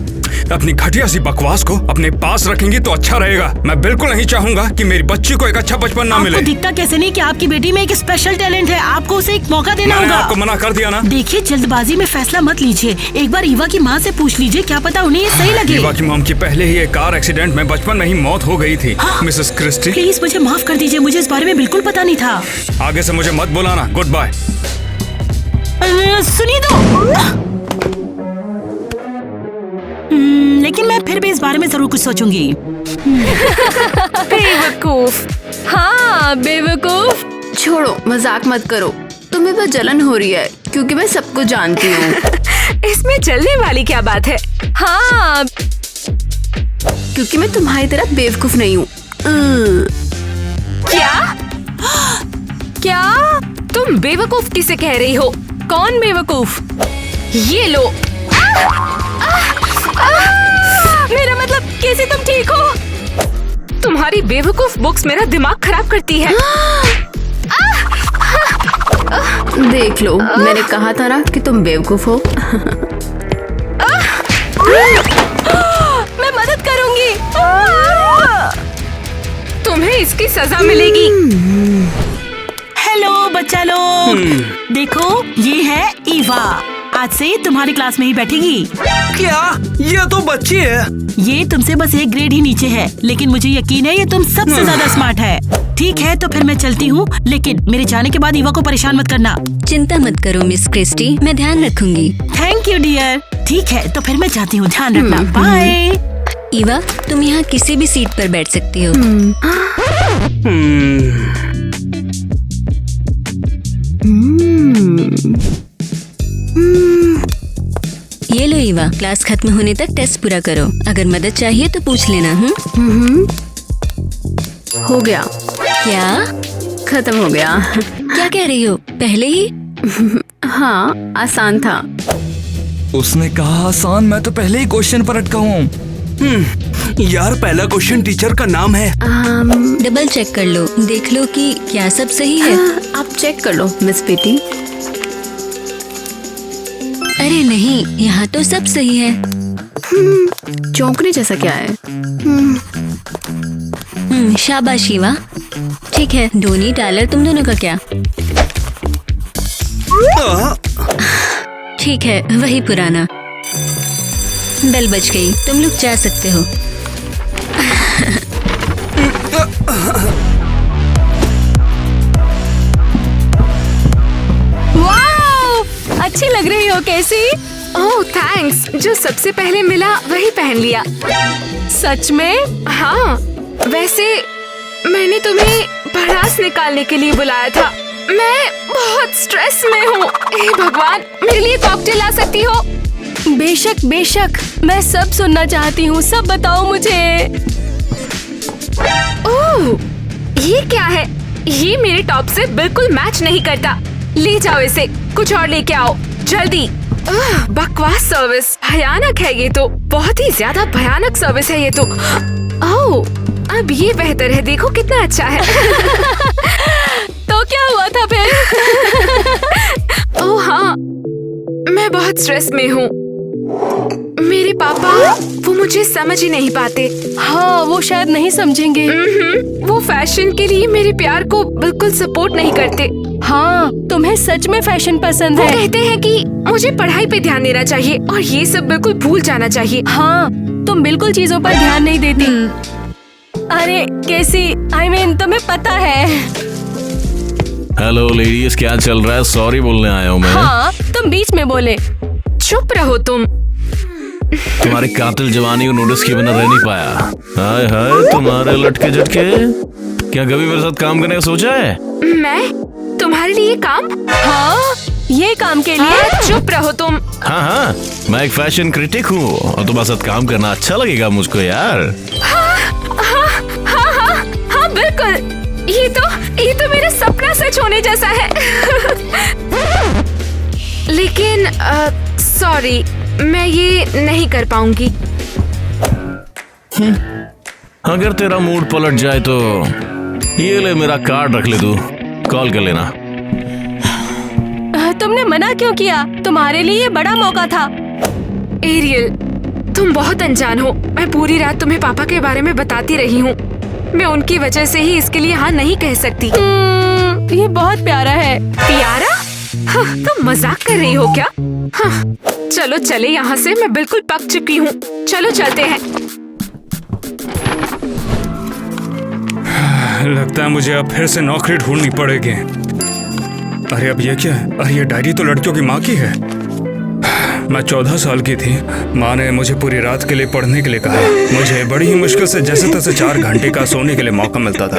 [SPEAKER 3] अपनी घटिया सी बकवास को अपने पास रखेंगी तो अच्छा रहेगा। मैं बिल्कुल नहीं चाहूंगा कि मेरी बच्ची को एक अच्छा बचपन ना मिले।
[SPEAKER 9] आपको दिखता कैसे नहीं कि आपकी बेटी में एक स्पेशल टैलेंट है? आपको उसे एक मौका देना
[SPEAKER 3] मैंने
[SPEAKER 9] होगा।
[SPEAKER 3] आपको मना कर दिया ना।
[SPEAKER 9] देखिए, जल्दबाजी में फैसला मत लीजिए, एक बार ईवा की माँ से पूछ लीजिए, क्या पता उन्हें ये सही लगे।
[SPEAKER 3] ईवा की मॉम की पहले ही एक कार एक्सीडेंट में बचपन में ही मौत हो गई थी। मिसेस क्रिस्टी,
[SPEAKER 9] प्लीज मुझे माफ कर दीजिए, मुझे इस बारे में बिल्कुल पता नहीं था।
[SPEAKER 3] आगे से मुझे मत बुलाना। Good bye.
[SPEAKER 9] सुनिए तो, लेकिन मैं फिर भी इस बारे में जरूर कुछ सोचूंगी।
[SPEAKER 7] बेवकूफ। हाँ बेवकूफ।
[SPEAKER 1] छोड़ो, मजाक मत करो। तुम्हें बस जलन हो रही है क्योंकि मैं सबको जानती हूँ।
[SPEAKER 7] इसमें चलने वाली क्या बात है? हाँ,
[SPEAKER 1] क्योंकि मैं तुम्हारी तरह बेवकूफ नहीं हूँ।
[SPEAKER 7] क्या? क्या तुम बेवकूफ किसे कह रही हो? कौन बेवकूफ? ये लो। मेरा मतलब, कैसे तुम ठीक हो? तुम्हारी बेवकूफ बुक्स मेरा दिमाग खराब करती है।
[SPEAKER 1] देख लो, मैंने कहा था ना कि तुम बेवकूफ हो।
[SPEAKER 7] मैं मदद करूंगी। तुम्हें इसकी सजा मिलेगी।
[SPEAKER 9] हेलो बच्चा लोग, देखो ये है ईवा, आज से तुम्हारी क्लास में ही बैठेगी।
[SPEAKER 5] क्या? ये तो बच्ची है।
[SPEAKER 9] ये तुमसे बस एक ग्रेड ही नीचे है, लेकिन मुझे यकीन है ये तुम सबसे ज्यादा स्मार्ट है। ठीक है, तो फिर मैं चलती हूँ, लेकिन मेरे जाने के बाद ईवा को परेशान मत करना।
[SPEAKER 4] चिंता मत करो मिस क्रिस्टी, मैं ध्यान रखूंगी।
[SPEAKER 9] Thank you dear. ठीक है, तो फिर मैं जाती हूँ, ध्यान रखना। बाय।
[SPEAKER 4] ईवा, तुम यहाँ किसी भी सीट पर बैठ सकती हो। ये लो ईवा, क्लास खत्म होने तक टेस्ट पूरा करो। अगर मदद चाहिए तो पूछ लेना।
[SPEAKER 1] हो गया।
[SPEAKER 4] क्या
[SPEAKER 1] खत्म हो गया।
[SPEAKER 4] क्या कह रही हो? पहले ही?
[SPEAKER 1] हाँ, आसान था।
[SPEAKER 5] उसने कहा आसान, मैं तो पहले ही क्वेश्चन पर अटका हूँ। यार पहला क्वेश्चन टीचर का नाम है।
[SPEAKER 4] डबल चेक कर लो, देख लो कि क्या सब सही है।
[SPEAKER 1] आप चेक कर लो मिस बेटी।
[SPEAKER 4] अरे नहीं, यहाँ तो सब सही है।
[SPEAKER 1] चौंकने जैसा क्या है?
[SPEAKER 4] शाबाश शिवा। ठीक है, डोनी टालर तुम दोनों का क्या? ठीक है, वही पुराना। बेल बज गई, तुम लोग जा सकते हो।
[SPEAKER 7] वाओ, अच्छी लग रही हो कैसी? ओह थैंक्स, जो सबसे पहले मिला वही पहन लिया। सच में? हाँ, वैसे मैंने तुम्हें भड़ास निकालने के लिए बुलाया था। मैं बहुत स्ट्रेस में हूँ। हे भगवान, मेरे लिए कॉकटेल ला सकती हो? बेशक बेशक, मैं सब सुनना चाहती हूँ, सब बताओ मुझे। ओह, ये क्या है? ये मेरे टॉप से बिल्कुल मैच नहीं करता। ले जाओ इसे, कुछ और लेके आओ जल्दी। बकवास सर्विस, भयानक है ये तो, बहुत ही ज्यादा भयानक सर्विस है ये तो। ओह, अब ये बेहतर है, देखो कितना अच्छा है। तो क्या हुआ था फिर? ओह हाँ, मैं बहुत स्ट्रेस में हूँ। मेरे पापा वो मुझे समझ ही नहीं पाते। हाँ, वो शायद नहीं समझेंगे। वो फैशन के लिए मेरे प्यार को बिल्कुल सपोर्ट नहीं करते। हाँ, तुम्हें सच में फैशन पसंद है। वो कहते हैं कि मुझे पढ़ाई पे ध्यान देना चाहिए और ये सब बिल्कुल भूल जाना चाहिए। हाँ, तुम बिल्कुल चीजों पर ध्यान नहीं देती। अरे कैसी, I mean, तुम्हें पता है।
[SPEAKER 6] हेलो लेडीज, क्या चल रहा है? सॉरी बोलने आया हूँ मैं।
[SPEAKER 7] हाँ, तुम बीच में बोले। चुप रहो तुम।
[SPEAKER 6] तुम्हारी कातिल जवानी को नोटिस किए बिना रह नहीं पाया। हाय हाय, तुम्हारे लटके झटके। क्या कभी मेरे साथ काम करने का सोचा है?
[SPEAKER 7] मैं तुम्हारे लिए काम? हाँ, ये काम के लिए? चुप रहो तुम।
[SPEAKER 6] हाँ, मैं एक फैशन क्रिटिक हूँ और तुम्हारे साथ काम करना अच्छा लगेगा मुझको यार।
[SPEAKER 7] हाँ, बिल्कुल। ये तो मेरा सपना सच होने जैसा है। लेकिन सॉरी, मैं ये नहीं कर पाऊंगी।
[SPEAKER 6] अगर तेरा मूड पलट जाए तो ये ले, मेरा कार्ड रख ले, तू कॉल कर लेना।
[SPEAKER 7] तुमने मना क्यों किया? तुम्हारे लिए ये बड़ा मौका था। एरियल, तुम बहुत अनजान हो। मैं पूरी रात तुम्हें पापा के बारे में बताती रही हूँ। मैं उनकी वजह से ही इसके लिए हाँ नहीं कह सकती। ये बहुत प्यारा है। प्यारा? हाँ, तुम मजाक कर रही हो क्या? हाँ, चलो चले यहाँ से, मैं बिल्कुल पक चुकी हूँ। चलो चलते हैं।
[SPEAKER 3] लगता है मुझे अब फिर से नौकरी ढूंढनी पड़ेगी। अरे अब ये क्या है? अरे ये डायरी तो लड़कियों की माँ की है। मैं 14 साल की थी। माँ ने मुझे पूरी रात के लिए पढ़ने के लिए कहा। मुझे बड़ी ही मुश्किल से जैसे तैसे 4 घंटे का सोने के लिए मौका मिलता था।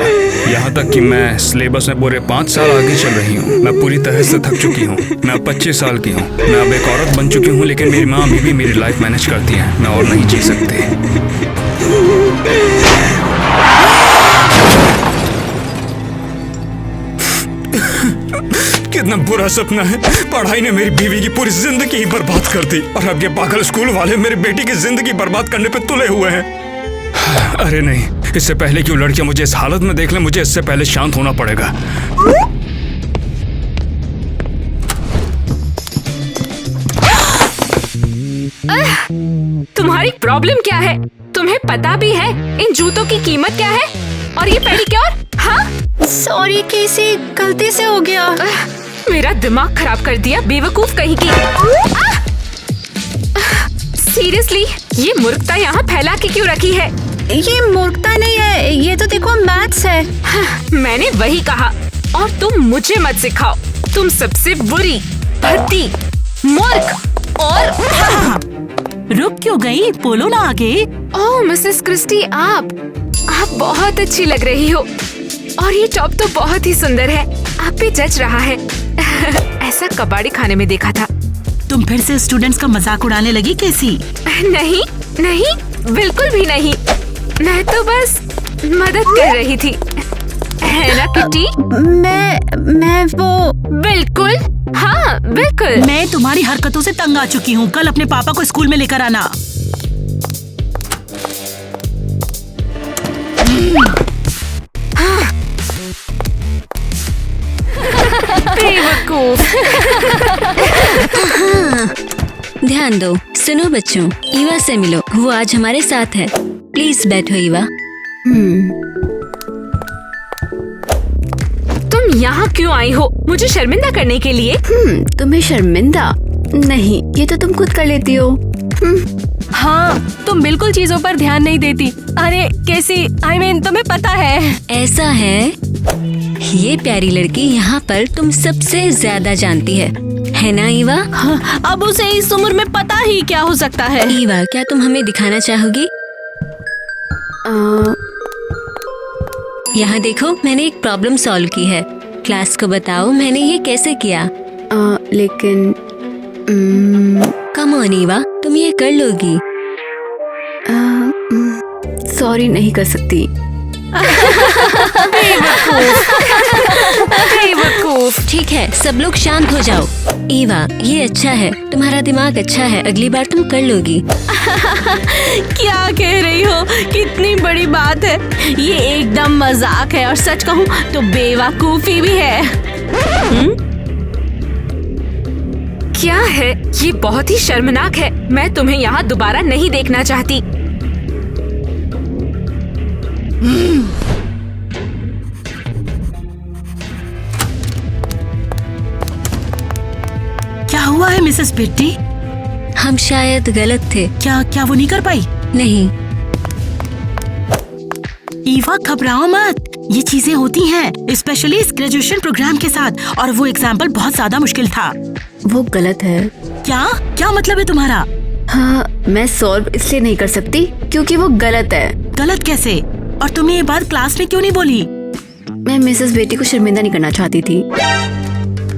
[SPEAKER 3] यहाँ तक कि मैं सिलेबस में पूरे 5 साल आगे चल रही हूँ। मैं पूरी तरह से थक चुकी हूँ। मैं अब 25 साल की हूँ। मैं अब एक औरत बन चुकी हूँ, लेकिन मेरी माँ अभी भी मेरी लाइफ मैनेज करती है। मैं और नहीं जी सकती। कितना बुरा सपना है। पढ़ाई ने मेरी बीवी की पूरी जिंदगी ही बर्बाद कर दी और अब ये पागल स्कूल वाले मेरी बेटी की जिंदगी बर्बाद करने पे तुले हुए हैं। अरे नहीं, इससे पहले कि वो लड़कियां मुझे इस हालत में देख लें, मुझे इससे पहले शांत होना पड़ेगा।
[SPEAKER 7] तुम्हारी प्रॉब्लम क्या है? तुम्हें पता भी है इन जूतों की कीमत क्या है? और ये पेडिक्योर? हाँ,
[SPEAKER 1] सॉरी कैसी, गलती से हो गया।
[SPEAKER 7] मेरा दिमाग खराब कर दिया, बेवकूफ कहीं की। सीरियसली, ये मूर्खता यहाँ फैला के क्यों रखी है?
[SPEAKER 1] ये मूर्खता नहीं है, ये तो देखो मैथ्स है।
[SPEAKER 7] मैंने वही कहा। और तुम मुझे मत सिखाओ। तुम सबसे बुरी, भद्दी, मूर्ख और
[SPEAKER 9] रुक क्यों गई? बोलो ना आगे।
[SPEAKER 7] ओह मिसेस क्रिस्टी, आप बहुत अच्छी लग रही हो। और ये टॉप तो बहुत ही सुंदर है। आप पे जच रहा है। ऐसा कबाड़ी खाने में देखा था।
[SPEAKER 9] तुम फिर से स्टूडेंट्स का मजाक उड़ाने लगी कैसी?
[SPEAKER 7] नहीं नहीं, बिल्कुल भी नहीं। मैं तो बस मदद कर रही थी। है ना किटी?
[SPEAKER 1] मैं वो
[SPEAKER 7] बिल्कुल, हाँ बिल्कुल।
[SPEAKER 9] मैं तुम्हारी हरकतों से तंग आ चुकी हूँ। कल अपने पापा को स्कूल में लेकर आना।
[SPEAKER 7] बेवकूफ।
[SPEAKER 4] ध्यान दो। सुनो बच्चों, ईवा से मिलो, वो आज हमारे साथ है। प्लीज बैठो ईवा।
[SPEAKER 7] तुम यहाँ क्यों आई हो? मुझे शर्मिंदा करने के लिए?
[SPEAKER 1] तुम्हें शर्मिंदा नहीं, ये तो तुम खुद कर लेती हो।
[SPEAKER 2] हाँ, तुम बिल्कुल चीजों पर ध्यान नहीं देती। अरे कैसी, I mean, तुम्हें पता है।
[SPEAKER 4] ऐसा है, ये प्यारी लड़की यहाँ पर तुम सबसे ज्यादा जानती है ना ईवा?
[SPEAKER 2] हाँ, अब उसे इस उम्र में पता ही क्या हो सकता है।
[SPEAKER 4] ईवा, क्या तुम हमें दिखाना चाहोगी? यहाँ देखो, मैंने एक प्रॉब्लम सॉल्व की है। क्लास को बताओ मैंने ये कैसे किया।
[SPEAKER 1] लेकिन
[SPEAKER 4] कम ऑन ईवा, तुम ये कर लोगी।
[SPEAKER 1] सॉरी, नहीं कर सकती।
[SPEAKER 7] बेवकूफ।
[SPEAKER 4] ठीक है, सब लोग शांत हो जाओ। ईवा, ये अच्छा है, तुम्हारा दिमाग अच्छा है, अगली बार तुम कर लोगी।
[SPEAKER 2] क्या कह रही हो? कितनी बड़ी बात है। ये एकदम मजाक है और सच कहूँ तो बेवकूफी भी है।
[SPEAKER 7] क्या है ये? बहुत ही शर्मनाक है। मैं तुम्हें यहाँ दोबारा नहीं देखना चाहती।
[SPEAKER 9] क्या हुआ है मिसेस बेट्टी?
[SPEAKER 4] हम शायद गलत थे।
[SPEAKER 9] क्या वो नहीं कर पाई?
[SPEAKER 4] नहीं।
[SPEAKER 9] ईवा, घबराओ मत, ये चीजें होती हैं, स्पेशली इस ग्रेजुएशन प्रोग्राम के साथ। और वो एग्जाम्पल बहुत ज्यादा मुश्किल था।
[SPEAKER 1] वो गलत है।
[SPEAKER 9] क्या मतलब है तुम्हारा?
[SPEAKER 1] हाँ, मैं सॉल्व इसलिए नहीं कर सकती क्योंकि वो गलत है।
[SPEAKER 9] गलत कैसे? और तुम्हें ये बात क्लास में क्यों नहीं बोली?
[SPEAKER 1] मैं मिसेस बेटी को शर्मिंदा नहीं करना चाहती थी।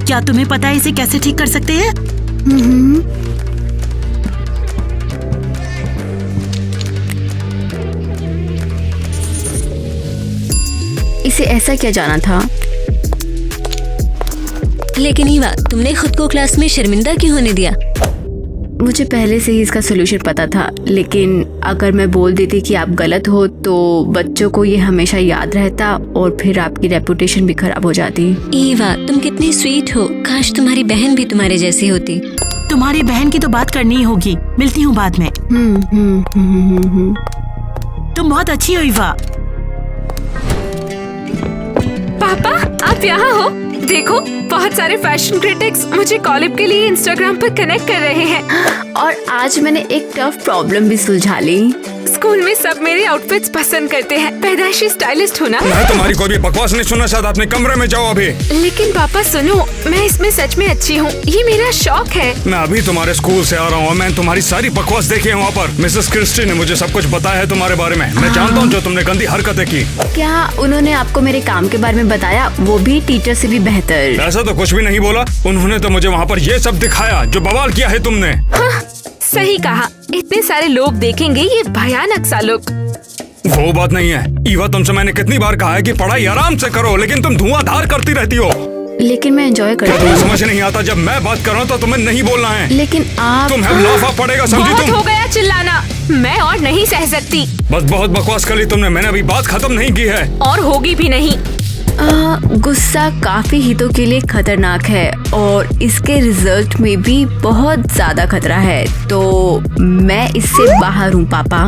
[SPEAKER 9] क्या तुम्हें पता है इसे कैसे ठीक कर सकते हैं?
[SPEAKER 1] इसे ऐसा किया जाना था।
[SPEAKER 4] लेकिन ईवा, तुमने खुद को क्लास में शर्मिंदा क्यों होने दिया?
[SPEAKER 1] मुझे पहले से ही इसका सोल्यूशन पता था, लेकिन अगर मैं बोल देती कि आप गलत हो तो बच्चों को ये हमेशा याद रहता और फिर आपकी रेपुटेशन भी खराब हो जाती।
[SPEAKER 4] ईवा, तुम कितनी स्वीट हो। काश तुम्हारी बहन भी तुम्हारे जैसी होती।
[SPEAKER 9] तुम्हारी बहन की तो बात करनी ही होगी। मिलती हूँ बाद में। तुम बहुत अच्छी हो ईवा।
[SPEAKER 7] पापा, आप यहाँ हो? देखो, बहुत सारे फैशन क्रिटिक्स मुझे कॉलेज के लिए इंस्टाग्राम पर कनेक्ट कर रहे हैं।
[SPEAKER 1] और आज मैंने एक टफ प्रॉब्लम भी सुलझा ली।
[SPEAKER 7] स्कूल में सब मेरे आउटफिट्स पसंद करते हैं। पैदाइशी स्टाइलिस्ट हूँ ना?
[SPEAKER 3] मैं तुम्हारी कोई भी बकवास नहीं सुनना चाहता। अपने कमरे में जाओ अभी।
[SPEAKER 7] लेकिन पापा सुनो, मैं इसमें सच में अच्छी हूँ। ये मेरा शौक है।
[SPEAKER 3] मैं अभी तुम्हारे स्कूल से आ रहा हूँ। मैं तुम्हारी सारी बकवास देखी है वहाँ पर। मिसेस क्रिस्टी ने मुझे सब कुछ बताया है तुम्हारे बारे में। मैं जानता हूँ जो तुमने गंदी हरकतें की।
[SPEAKER 1] क्या उन्होंने आपको मेरे काम के बारे में बताया? वो भी टीचर से भी बेहतर।
[SPEAKER 3] ऐसा तो कुछ भी नहीं बोला। उन्होंने तो मुझे वहाँ पर ये सब दिखाया जो बवाल किया है तुमने।
[SPEAKER 7] हाँ, सही कहा। इतने सारे लोग देखेंगे ये भयानक सा लुक।
[SPEAKER 3] वो बात नहीं है ईवा, तुमसे मैंने कितनी बार कहा है कि पढ़ाई आराम से करो, लेकिन तुम धुआंधार करती रहती हो।
[SPEAKER 1] लेकिन मैं एंजॉय
[SPEAKER 3] क्या
[SPEAKER 1] करती
[SPEAKER 3] तुम्हें
[SPEAKER 1] हूँ।
[SPEAKER 3] समझ नहीं आता? जब मैं बात कर रहा हूँ तो तुम्हें नहीं बोलना है।
[SPEAKER 1] लेकिन आप
[SPEAKER 3] तुम्हें लाफा पड़ेगा, समझी
[SPEAKER 7] बहुत
[SPEAKER 3] तुम?
[SPEAKER 7] हो गया चिल्लाना। मैं और नहीं सह सकती।
[SPEAKER 3] बस बहुत बकवास कर ली तुमने। मैंने अभी बात खत्म नहीं की है।
[SPEAKER 7] और होगी भी नहीं।
[SPEAKER 1] गुस्सा काफी हितों के लिए खतरनाक है और इसके रिजल्ट में भी बहुत ज्यादा खतरा है। तो मैं इससे बाहर हूँ पापा।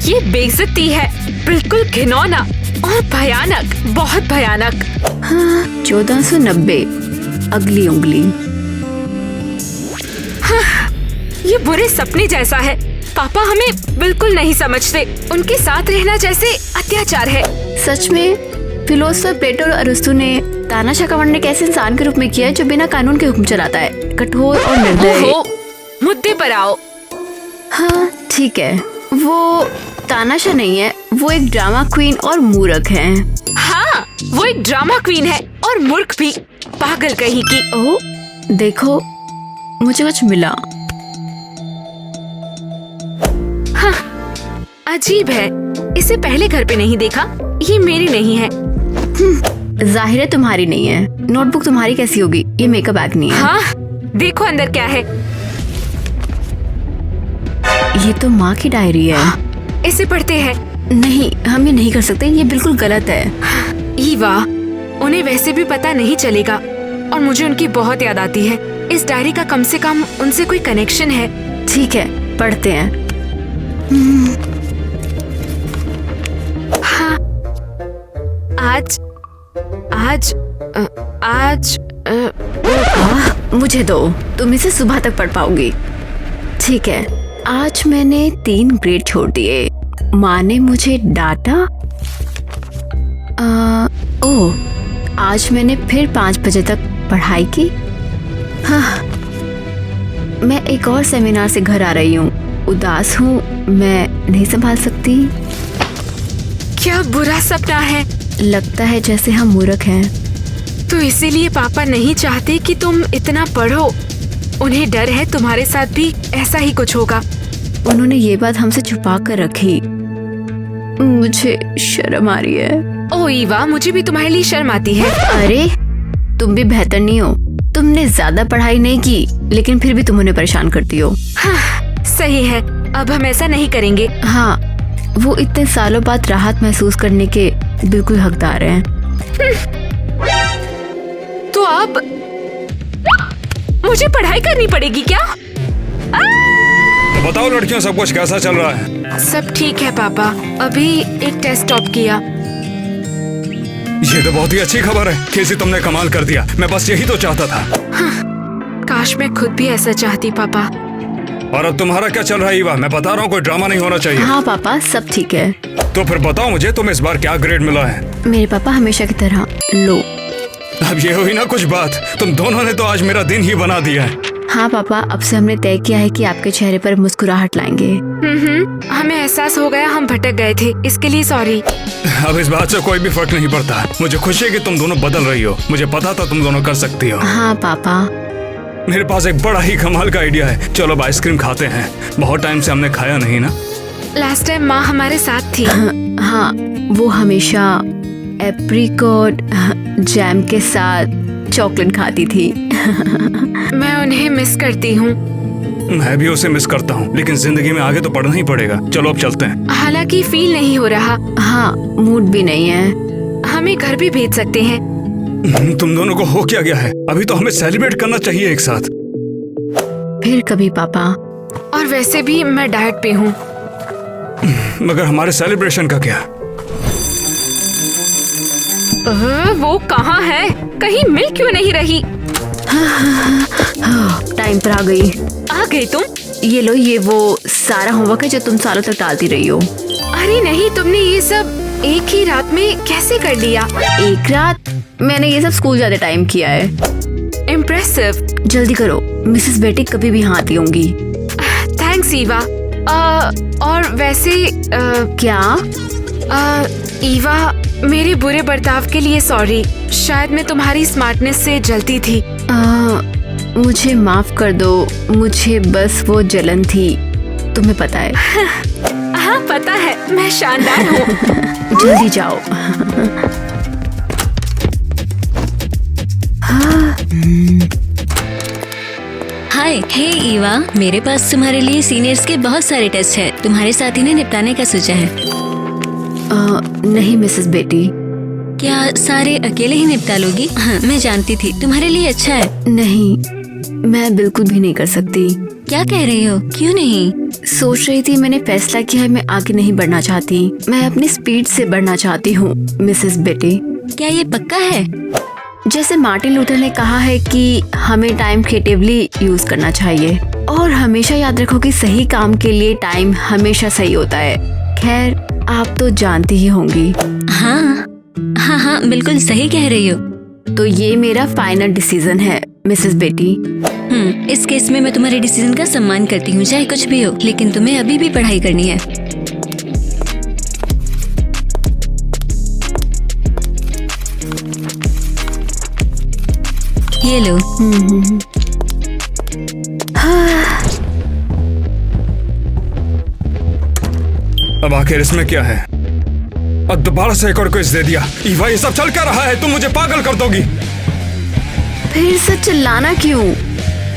[SPEAKER 7] ये बेइज्जती है, बिल्कुल घिनौना और भयानक, बहुत भयानक।
[SPEAKER 1] 1490 अगली उंगली।
[SPEAKER 7] ये बुरे सपने जैसा है। पापा हमें बिल्कुल नहीं समझते। उनके साथ रहना जैसे अत्याचार है।
[SPEAKER 1] सच में फिलोसोफर प्लेटो और अरिस्टो ने तानाशाह का वर्णन कैसे इंसान के रूप में किया है जो बिना कानून के हुक्म चलाता है, कठोर और निर्दयी।
[SPEAKER 7] ओहो, मुद्दे पर आओ।
[SPEAKER 1] हाँ ठीक है, वो तानाशाह नहीं है, वो एक ड्रामा क्वीन और मूर्ख है।
[SPEAKER 7] हाँ, वो एक ड्रामा क्वीन है और मूर्ख भी, पागल कहीं की।
[SPEAKER 1] ओह देखो, मुझे कुछ मिला।
[SPEAKER 7] अजीब है, इसे पहले घर पे नहीं देखा। ये मेरी नहीं है।
[SPEAKER 1] जाहिर है तुम्हारी नहीं है। नोटबुक तुम्हारी कैसी होगी? ये मेकअप बैग नहीं है।
[SPEAKER 7] हाँ, देखो अंदर क्या है।
[SPEAKER 1] ये तो माँ की डायरी है।
[SPEAKER 7] इसे पढ़ते हैं।
[SPEAKER 1] नहीं, हम ये नहीं कर सकते, ये बिल्कुल गलत है।
[SPEAKER 7] ईवा, उन्हें वैसे भी पता नहीं चलेगा और मुझे उनकी बहुत याद आती है। इस डायरी का कम से कम उनसे कोई कनेक्शन है।
[SPEAKER 1] ठीक है, पढ़ते हैं।
[SPEAKER 7] हाँ, आज
[SPEAKER 1] मुझे दो, तुम इसे सुबह तक पढ़ पाओगी। ठीक है। आज मैंने 3 ग्रेड छोड़ दिए। माँ ने मुझे डांटा। आज मैंने फिर 5 बजे तक पढ़ाई की। हाँ, मैं एक और सेमिनार से घर आ रही हूँ। उदास हूँ, मैं नहीं संभाल सकती।
[SPEAKER 7] क्या बुरा सपना है।
[SPEAKER 1] लगता है जैसे हम मूर्ख हैं।
[SPEAKER 7] तो इसीलिए पापा नहीं चाहते कि तुम इतना पढ़ो। उन्हें डर है तुम्हारे साथ भी ऐसा ही कुछ होगा।
[SPEAKER 1] उन्होंने ये बात हमसे छुपा कर रखी। मुझे शर्म आ रही है।
[SPEAKER 7] ओ ईवा, मुझे भी तुम्हारे लिए शर्म आती है।
[SPEAKER 1] अरे, तुम भी बेहतर नहीं हो। तुमने ज्यादा पढ़ाई नहीं की, लेकिन फिर भी तुम उन्हें परेशान करती हो।
[SPEAKER 7] हाँ, सही है। अब हम ऐसा नहीं करेंगे।
[SPEAKER 1] हाँ, वो इतने सालों बाद राहत महसूस करने के बिल्कुल हकदार हैं।
[SPEAKER 7] तो अब मुझे पढ़ाई करनी पड़ेगी क्या?
[SPEAKER 3] तो बताओ लड़कियों, सब कुछ कैसा चल रहा है?
[SPEAKER 7] सब ठीक है पापा। अभी एक टेस्ट टॉप किया।
[SPEAKER 3] ये तो बहुत ही अच्छी खबर है। केसी, तुमने कमाल कर दिया। मैं बस यही तो चाहता था।
[SPEAKER 7] काश मैं खुद भी ऐसा चाहती पापा।
[SPEAKER 3] और अब तुम्हारा क्या चल रहा है ईवा? मैं बता रहा हूँ, कोई ड्रामा नहीं होना चाहिए।
[SPEAKER 1] हाँ पापा, सब ठीक है।
[SPEAKER 3] तो फिर बताओ मुझे, तुम इस बार क्या ग्रेड मिला है?
[SPEAKER 1] मेरे पापा हमेशा की तरह लो।
[SPEAKER 3] अब ये हुई ना कुछ बात। तुम दोनों ने तो आज मेरा दिन ही बना दिया है।
[SPEAKER 1] हाँ पापा, अब से हमने तय किया है कि आपके चेहरे पर मुस्कुराहट लाएंगे।
[SPEAKER 7] हमें एहसास हो गया हम भटक गए थे, इसके लिए सॉरी।
[SPEAKER 3] अब इस बात से कोई भी फर्क नहीं पड़ता। मुझे खुशी है कि तुम दोनों बदल रही हो। मुझे पता था तुम दोनों कर सकती हो।
[SPEAKER 1] हाँ पापा।
[SPEAKER 3] मेरे पास एक बड़ा ही कमाल का आइडिया है। चलो अब आइसक्रीम खाते हैं। बहुत टाइम से हमने खाया नहीं ना।
[SPEAKER 7] लास्ट टाइम माँ हमारे साथ थी।
[SPEAKER 1] हाँ, वो हमेशा एप्रिकॉट जैम के साथ चॉकलेट खाती थी।
[SPEAKER 7] मैं उन्हें मिस करती हूँ।
[SPEAKER 3] मैं भी उसे मिस करता हूँ, लेकिन जिंदगी में आगे तो बढ़ना ही पड़ेगा। चलो अब चलते हैं।
[SPEAKER 7] हालांकि फील नहीं हो रहा।
[SPEAKER 1] हाँ, मूड भी नहीं है।
[SPEAKER 7] हमें घर भी भेज सकते हैं।
[SPEAKER 3] तुम दोनों को हो क्या गया है? अभी तो हमें सेलिब्रेट करना चाहिए एक साथ।
[SPEAKER 1] फिर कभी पापा।
[SPEAKER 7] और वैसे भी मैं डाइट पे हूँ।
[SPEAKER 3] मगर हमारे सेलिब्रेशन का क्या?
[SPEAKER 7] वो कहाँ है? कहीं मिल क्यों नहीं रही?
[SPEAKER 1] टाइम पर आ गई।
[SPEAKER 7] आ गई तुम?
[SPEAKER 1] ये लो, ये वो सारा होमवर्क है जो तुम सालों तक टालती रही हो।
[SPEAKER 7] अरे नहीं, तुमने ये सब एक ही रात में कैसे कर लिया?
[SPEAKER 1] एक रात? मैंने ये सब स्कूल जाते टाइम किया है।
[SPEAKER 7] इम्प्रेसिव।
[SPEAKER 1] जल्दी करो, मिसेस बेटी कभी भी यहाँ आती होंगी।
[SPEAKER 7] थैंक्स ईवा। और वैसे
[SPEAKER 1] क्या?
[SPEAKER 7] ईवा, मेरे बुरे बर्ताव के लिए सॉरी। शायद मैं तुम्हारी स्मार्टनेस से जलती थी।
[SPEAKER 1] मुझे माफ कर दो। मुझे बस वो जलन थी, तुम्हें पता है।
[SPEAKER 7] हाँ पता है, मैं शानदार हूँ।
[SPEAKER 1] जल्दी जाओ।
[SPEAKER 4] हाय, हे ईवा, मेरे पास तुम्हारे लिए सीनियर्स के बहुत सारे टेस्ट हैं। तुम्हारे साथी ने निपटाने का सोचा है।
[SPEAKER 1] नहीं मिसेस बेटी।
[SPEAKER 4] क्या सारे अकेले ही निपटा लोगी? हाँ, मैं जानती थी, तुम्हारे लिए अच्छा है।
[SPEAKER 1] नहीं, मैं बिल्कुल भी नहीं कर सकती।
[SPEAKER 4] क्या कह रही हो? क्यों नहीं?
[SPEAKER 1] सोच रही थी, मैंने फैसला किया है, मैं आगे नहीं बढ़ना चाहती। मैं अपनी स्पीड से बढ़ना चाहती हूँ मिसेस बेटी।
[SPEAKER 4] क्या ये पक्का है?
[SPEAKER 1] जैसे मार्टिन लूथर ने कहा है कि हमें टाइम क्रिएटिवली यूज करना चाहिए। और हमेशा याद रखो कि सही काम के लिए टाइम हमेशा सही होता है। खैर, आप तो जानती ही होंगी।
[SPEAKER 4] हाँ हाँ हाँ, बिल्कुल सही कह रही हो।
[SPEAKER 1] तो ये मेरा फाइनल डिसीजन है मिसेस बेटी।
[SPEAKER 4] इस केस में मैं तुम्हारे डिसीजन का सम्मान करती हूँ, चाहे कुछ भी हो, लेकिन तुम्हें अभी भी पढ़ाई करनी है। ये लो।
[SPEAKER 3] अब आखिर इसमें क्या है? अब दोबारा से एक और क्विज दे दिया। ईवा, ये सब चल क्या रहा है? तुम मुझे पागल कर दोगी।
[SPEAKER 1] फिर से चिल्लाना क्यों?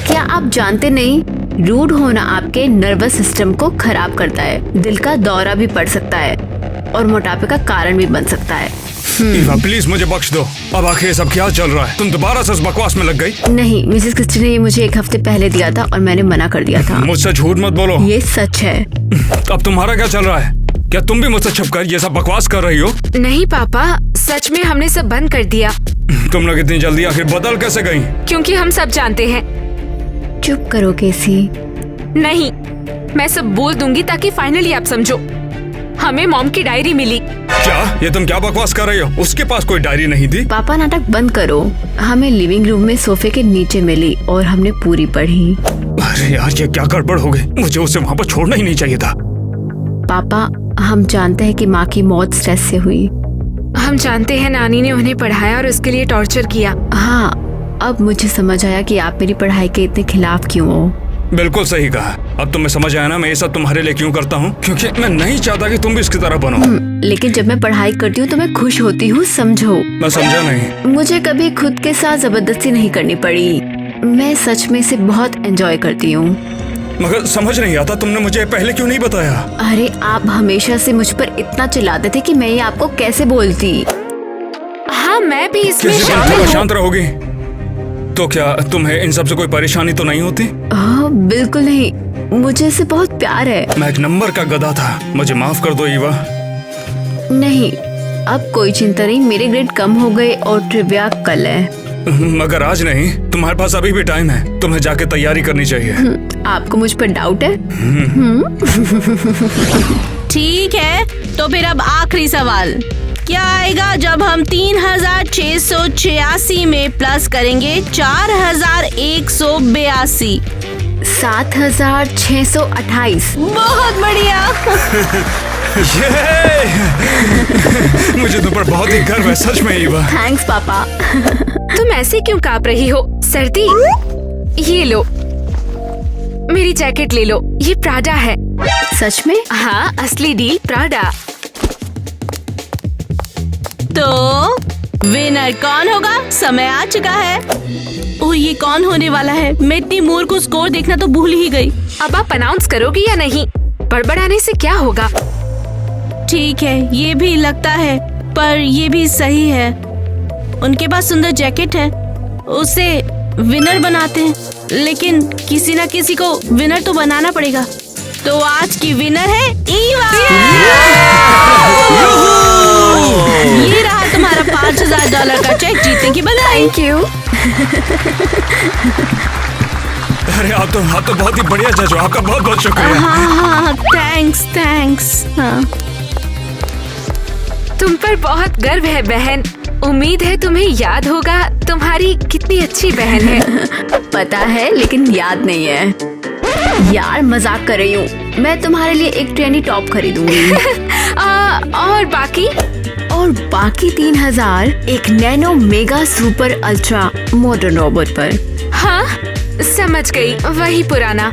[SPEAKER 1] क्या आप जानते नहीं, रूड होना आपके नर्वस सिस्टम को खराब करता है, दिल का दौरा भी पड़ सकता है और मोटापे का कारण भी बन सकता है।
[SPEAKER 3] ईवा प्लीज मुझे बख्श दो। अब आखिर ये सब क्या चल रहा है? तुम दोबारा से उस बकवास में लग गई।
[SPEAKER 1] नहीं, मिसेस क्रिस्टी ने ये मुझे 1 हफ्ते पहले दिया था और मैंने मना कर दिया था।
[SPEAKER 3] मुझसे झूठ मत बोलो।
[SPEAKER 1] ये सच है।
[SPEAKER 3] अब तुम्हारा क्या चल रहा है? क्या तुम भी मुझसे छुपकर ये सब बकवास कर रही हो?
[SPEAKER 7] नहीं पापा, सच में हमने सब बंद कर दिया।
[SPEAKER 3] तुम लोग इतनी जल्दी आखिर बदल कैसे गई?
[SPEAKER 7] क्योंकि हम सब जानते हैं।
[SPEAKER 1] चुप करो केसी।
[SPEAKER 7] नहीं, मैं सब बोल दूंगी ताकि फाइनली आप समझो। हमें मॉम की डायरी मिली।
[SPEAKER 3] क्या? ये तुम क्या बकवास कर रही हो? उसके पास कोई डायरी नहीं थी।
[SPEAKER 1] पापा नाटक बंद करो। हमें लिविंग रूम में सोफे के नीचे मिली और हमने पूरी पढ़ी।
[SPEAKER 3] अरे यार, ये क्या गड़बड़ हो गई? मुझे उसे वहाँ पर छोड़ना ही नहीं चाहिए था।
[SPEAKER 1] पापा, हम जानते हैं कि माँ की मौत स्ट्रेस से हुई।
[SPEAKER 7] हम जानते हैं नानी ने उन्हें पढ़ाया और उसके लिए टॉर्चर किया।
[SPEAKER 1] हाँ, अब मुझे समझ आया कि आप मेरी पढ़ाई के इतने खिलाफ क्यों हो।
[SPEAKER 3] बिल्कुल सही कहा। अब तुम्हें समझ आया ना मैं ये सब तुम्हारे लिए क्यों करता हूँ? क्योंकि मैं नहीं चाहता कि तुम भी इसकी तरह बनो।
[SPEAKER 1] लेकिन जब मैं पढ़ाई करती हूँ तो मैं खुश होती हूँ, समझो।
[SPEAKER 3] मैं समझा नहीं।
[SPEAKER 1] मुझे कभी खुद के साथ जबरदस्ती नहीं करनी पड़ी। मैं सच में इसे बहुत एंजॉय करती हूँ।
[SPEAKER 3] मगर समझ नहीं आता तुमने मुझे पहले क्यों नहीं बताया?
[SPEAKER 1] अरे आप हमेशा से मुझ पर इतना चिल्लाते थे कि मैं ये आपको कैसे बोलती।
[SPEAKER 7] हाँ, मैं भी इसमें
[SPEAKER 3] किसी दिन
[SPEAKER 7] शामिल
[SPEAKER 3] थोड़ा
[SPEAKER 7] हूँ।
[SPEAKER 3] शांत रहोगी? तो क्या तुम्हें इन सब से कोई परेशानी तो नहीं होती?
[SPEAKER 1] बिल्कुल नहीं, मुझे इससे बहुत प्यार है।
[SPEAKER 3] मैं एक नंबर का गधा था, मुझे माफ कर दो ईवा।
[SPEAKER 1] नहीं, अब कोई चिंता नहीं, मेरे ग्रेड कम हो गए और ट्रिविया कल है।
[SPEAKER 3] मगर आज नहीं, तुम्हारे पास अभी भी टाइम है। तुम्हें जाके तैयारी करनी चाहिए।
[SPEAKER 1] आपको मुझ पर डाउट है?
[SPEAKER 9] ठीक है, तो फिर अब आखिरी सवाल क्या आएगा जब हम 3686 में प्लस करेंगे 4182?
[SPEAKER 1] 7628।
[SPEAKER 9] बहुत बढ़िया।
[SPEAKER 3] मुझे तुम पर बहुत ही गर्व है, सच में ईवा।
[SPEAKER 1] थैंक्स पापा।
[SPEAKER 7] तुम ऐसे क्यों कांप रही हो? सर्दी? ये लो, मेरी जैकेट ले लो, ये प्राडा है।
[SPEAKER 1] सच में?
[SPEAKER 7] हाँ, असली डील प्राडा।
[SPEAKER 9] तो विनर कौन होगा? समय आ चुका है। ओह, ये कौन होने वाला है? मैं इतनी मूर्ख को स्कोर देखना तो भूल ही गई।
[SPEAKER 7] अब आप अनाउंस करोगी या नहीं? बड़बड़ाने से क्या होगा?
[SPEAKER 9] ठीक है, ये भी लगता है, पर ये भी सही है। उनके पास सुंदर जैकेट है, उसे विनर बनाते हैं। लेकिन किसी ना किसी को विनर तो बनाना पड़ेगा। तो आज की विनर है ईवा। ये रहा तुम्हारा $5000 का चेक जीतने की बधाई।
[SPEAKER 1] Thank you.
[SPEAKER 3] अरे आप तो बहुत ही बढ़िया जज हो, आपका बहुत बहुत शुक्रिया।
[SPEAKER 9] हाँ, थैंक्स। हाँ।
[SPEAKER 7] तुम पर बहुत गर्व है बहन। उम्मीद है तुम्हें याद होगा तुम्हारी कितनी अच्छी बहन है।
[SPEAKER 1] पता है, लेकिन याद नहीं है। यार मजाक कर रही हूँ, मैं तुम्हारे लिए एक ट्रेंडी टॉप खरीदूंगी।
[SPEAKER 7] और
[SPEAKER 1] बाकी 3000 एक nano mega super ultra modern robot पर।
[SPEAKER 7] हाँ, समझ गई, वही पुराना।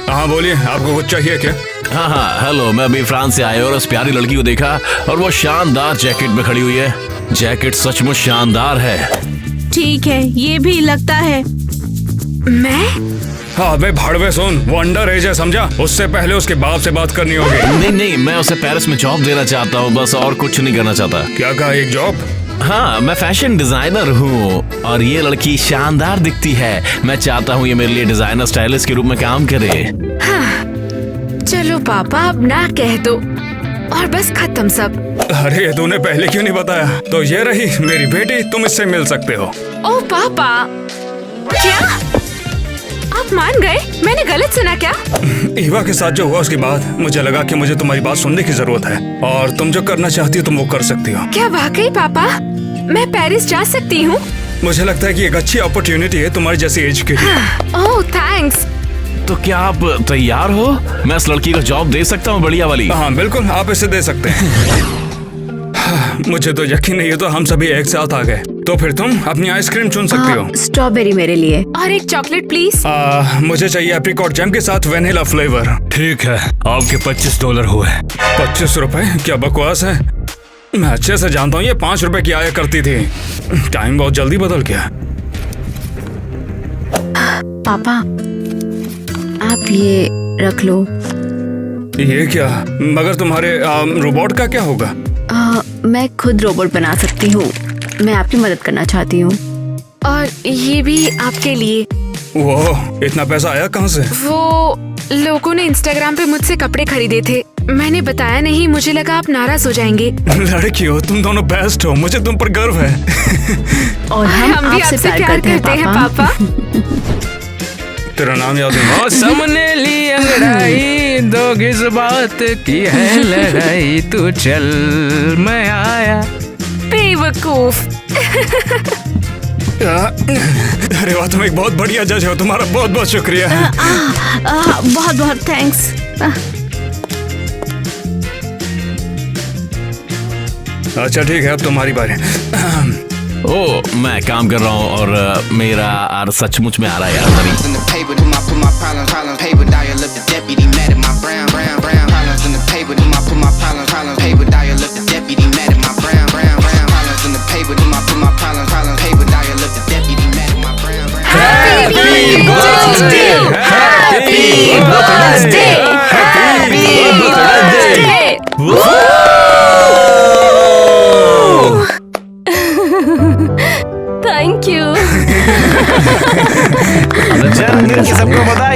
[SPEAKER 3] हाँ बोलिए, आपको कुछ चाहिए क्या?
[SPEAKER 6] हाँ, हेलो, मैं अभी फ्रांस से आया और उस प्यारी लड़की को देखा और वो शानदार जैकेट में खड़ी हुई है। जैकेट सचमुच शानदार है।
[SPEAKER 9] ठीक है, ये भी लगता है।
[SPEAKER 7] मैं?
[SPEAKER 3] हाँ बे भाड़वे सुन, वो अंडर एज है, समझा? उससे पहले उसके बाप से बात करनी होगी।
[SPEAKER 6] नहीं, मैं उसे पेरिस में जॉब देना चाहता हूँ, बस, और कुछ नहीं करना चाहता।
[SPEAKER 3] क्या कहा, एक जॉब?
[SPEAKER 6] हाँ, मैं फैशन डिजाइनर हूँ और ये लड़की शानदार दिखती है। मैं चाहता हूँ ये मेरे लिए डिजाइनर स्टाइलिस्ट के रूप में काम करे।
[SPEAKER 7] हाँ, चलो पापा, अब ना कह दो और बस खत्म सब।
[SPEAKER 3] अरे ये तूने पहले क्यों नहीं बताया? तो ये रही मेरी बेटी, तुम इससे मिल सकते हो।
[SPEAKER 7] ओ पापा, क्या आप मान गए? मैंने गलत सुना क्या?
[SPEAKER 3] ईवा के साथ जो हुआ उसके बाद मुझे लगा कि मुझे तुम्हारी बात सुनने की जरूरत है और तुम जो करना चाहती हो तुम वो कर सकती हो।
[SPEAKER 7] क्या वाकई पापा मैं पेरिस जा सकती हूँ?
[SPEAKER 3] मुझे लगता है कि एक अच्छी अपॉर्चुनिटी है तुम्हारी जैसी एज के लिए।
[SPEAKER 7] ओह थैंक्स।
[SPEAKER 6] तो क्या आप तैयार हो? मैं इस लड़की को जॉब दे सकता हूँ, बढ़िया वाली।
[SPEAKER 3] हाँ बिल्कुल, आप इसे दे सकते हैं। मुझे तो यकीन नहीं है, तो हम सभी एक साथ आ गए। तो फिर तुम अपनी आइसक्रीम चुन सकती हो।
[SPEAKER 1] स्ट्रॉबेरी मेरे लिए।
[SPEAKER 7] और एक चॉकलेट प्लीज।
[SPEAKER 3] मुझे चाहिए एप्रिकॉट जैम के साथ वेनिला फ्लेवर। ठीक है, आपके $25 हुए। 25 रुपए? क्या बकवास है। मैं अच्छे से जानता हूँ ये 5 रुपए की आया करती थी। टाइम बहुत जल्दी बदल गया।
[SPEAKER 1] पापा आप ये रख लो।
[SPEAKER 3] ये क्या? मगर तुम्हारे रोबोट का क्या होगा?
[SPEAKER 1] मैं खुद रोबोट बना सकती हूँ। मैं आपकी मदद करना चाहती हूँ।
[SPEAKER 7] और ये भी आपके लिए।
[SPEAKER 3] वो इतना पैसा आया कहाँ से?
[SPEAKER 7] वो लोगों ने इंस्टाग्राम पे मुझसे कपड़े खरीदे थे। मैंने बताया नहीं, मुझे लगा आप नाराज हो जाएंगे।
[SPEAKER 3] लड़की हो तुम दोनों, बेस्ट हो, मुझे तुम पर गर्व है।
[SPEAKER 1] और हम
[SPEAKER 7] भी
[SPEAKER 1] आपसे
[SPEAKER 7] आपसे
[SPEAKER 1] प्यार करते हैं पापा।
[SPEAKER 3] तेरा नाम याद है?
[SPEAKER 10] सामने ली अंगड़ाई, दो किस बात की है लड़ाई, तू चल मैं आया।
[SPEAKER 7] बेवकूफ।
[SPEAKER 3] अरे वाह, तुम एक बहुत बढ़िया जज हो। तुम्हारा बहुत बहुत शुक्रिया।
[SPEAKER 9] बहुत बहुत थैंक्स।
[SPEAKER 3] अच्छा ठीक है, अब तुम्हारी बारी।
[SPEAKER 6] ओ, मैं काम कर रहा हूँ और मेरा आर सचमुच में आ रहा है यार।
[SPEAKER 8] In the paper, do my put my problems, paper dial up the deputy mad at my brown problems in the paper, do my put my problems, paper dial up the deputy mad at my brown problems in the paper, do my put my problems, paper dial up the deputy mad at my brown.
[SPEAKER 10] Happy birthday! Happy birthday! Happy birthday!
[SPEAKER 9] Thank you.
[SPEAKER 10] जन्मदिन की सबको बधाई।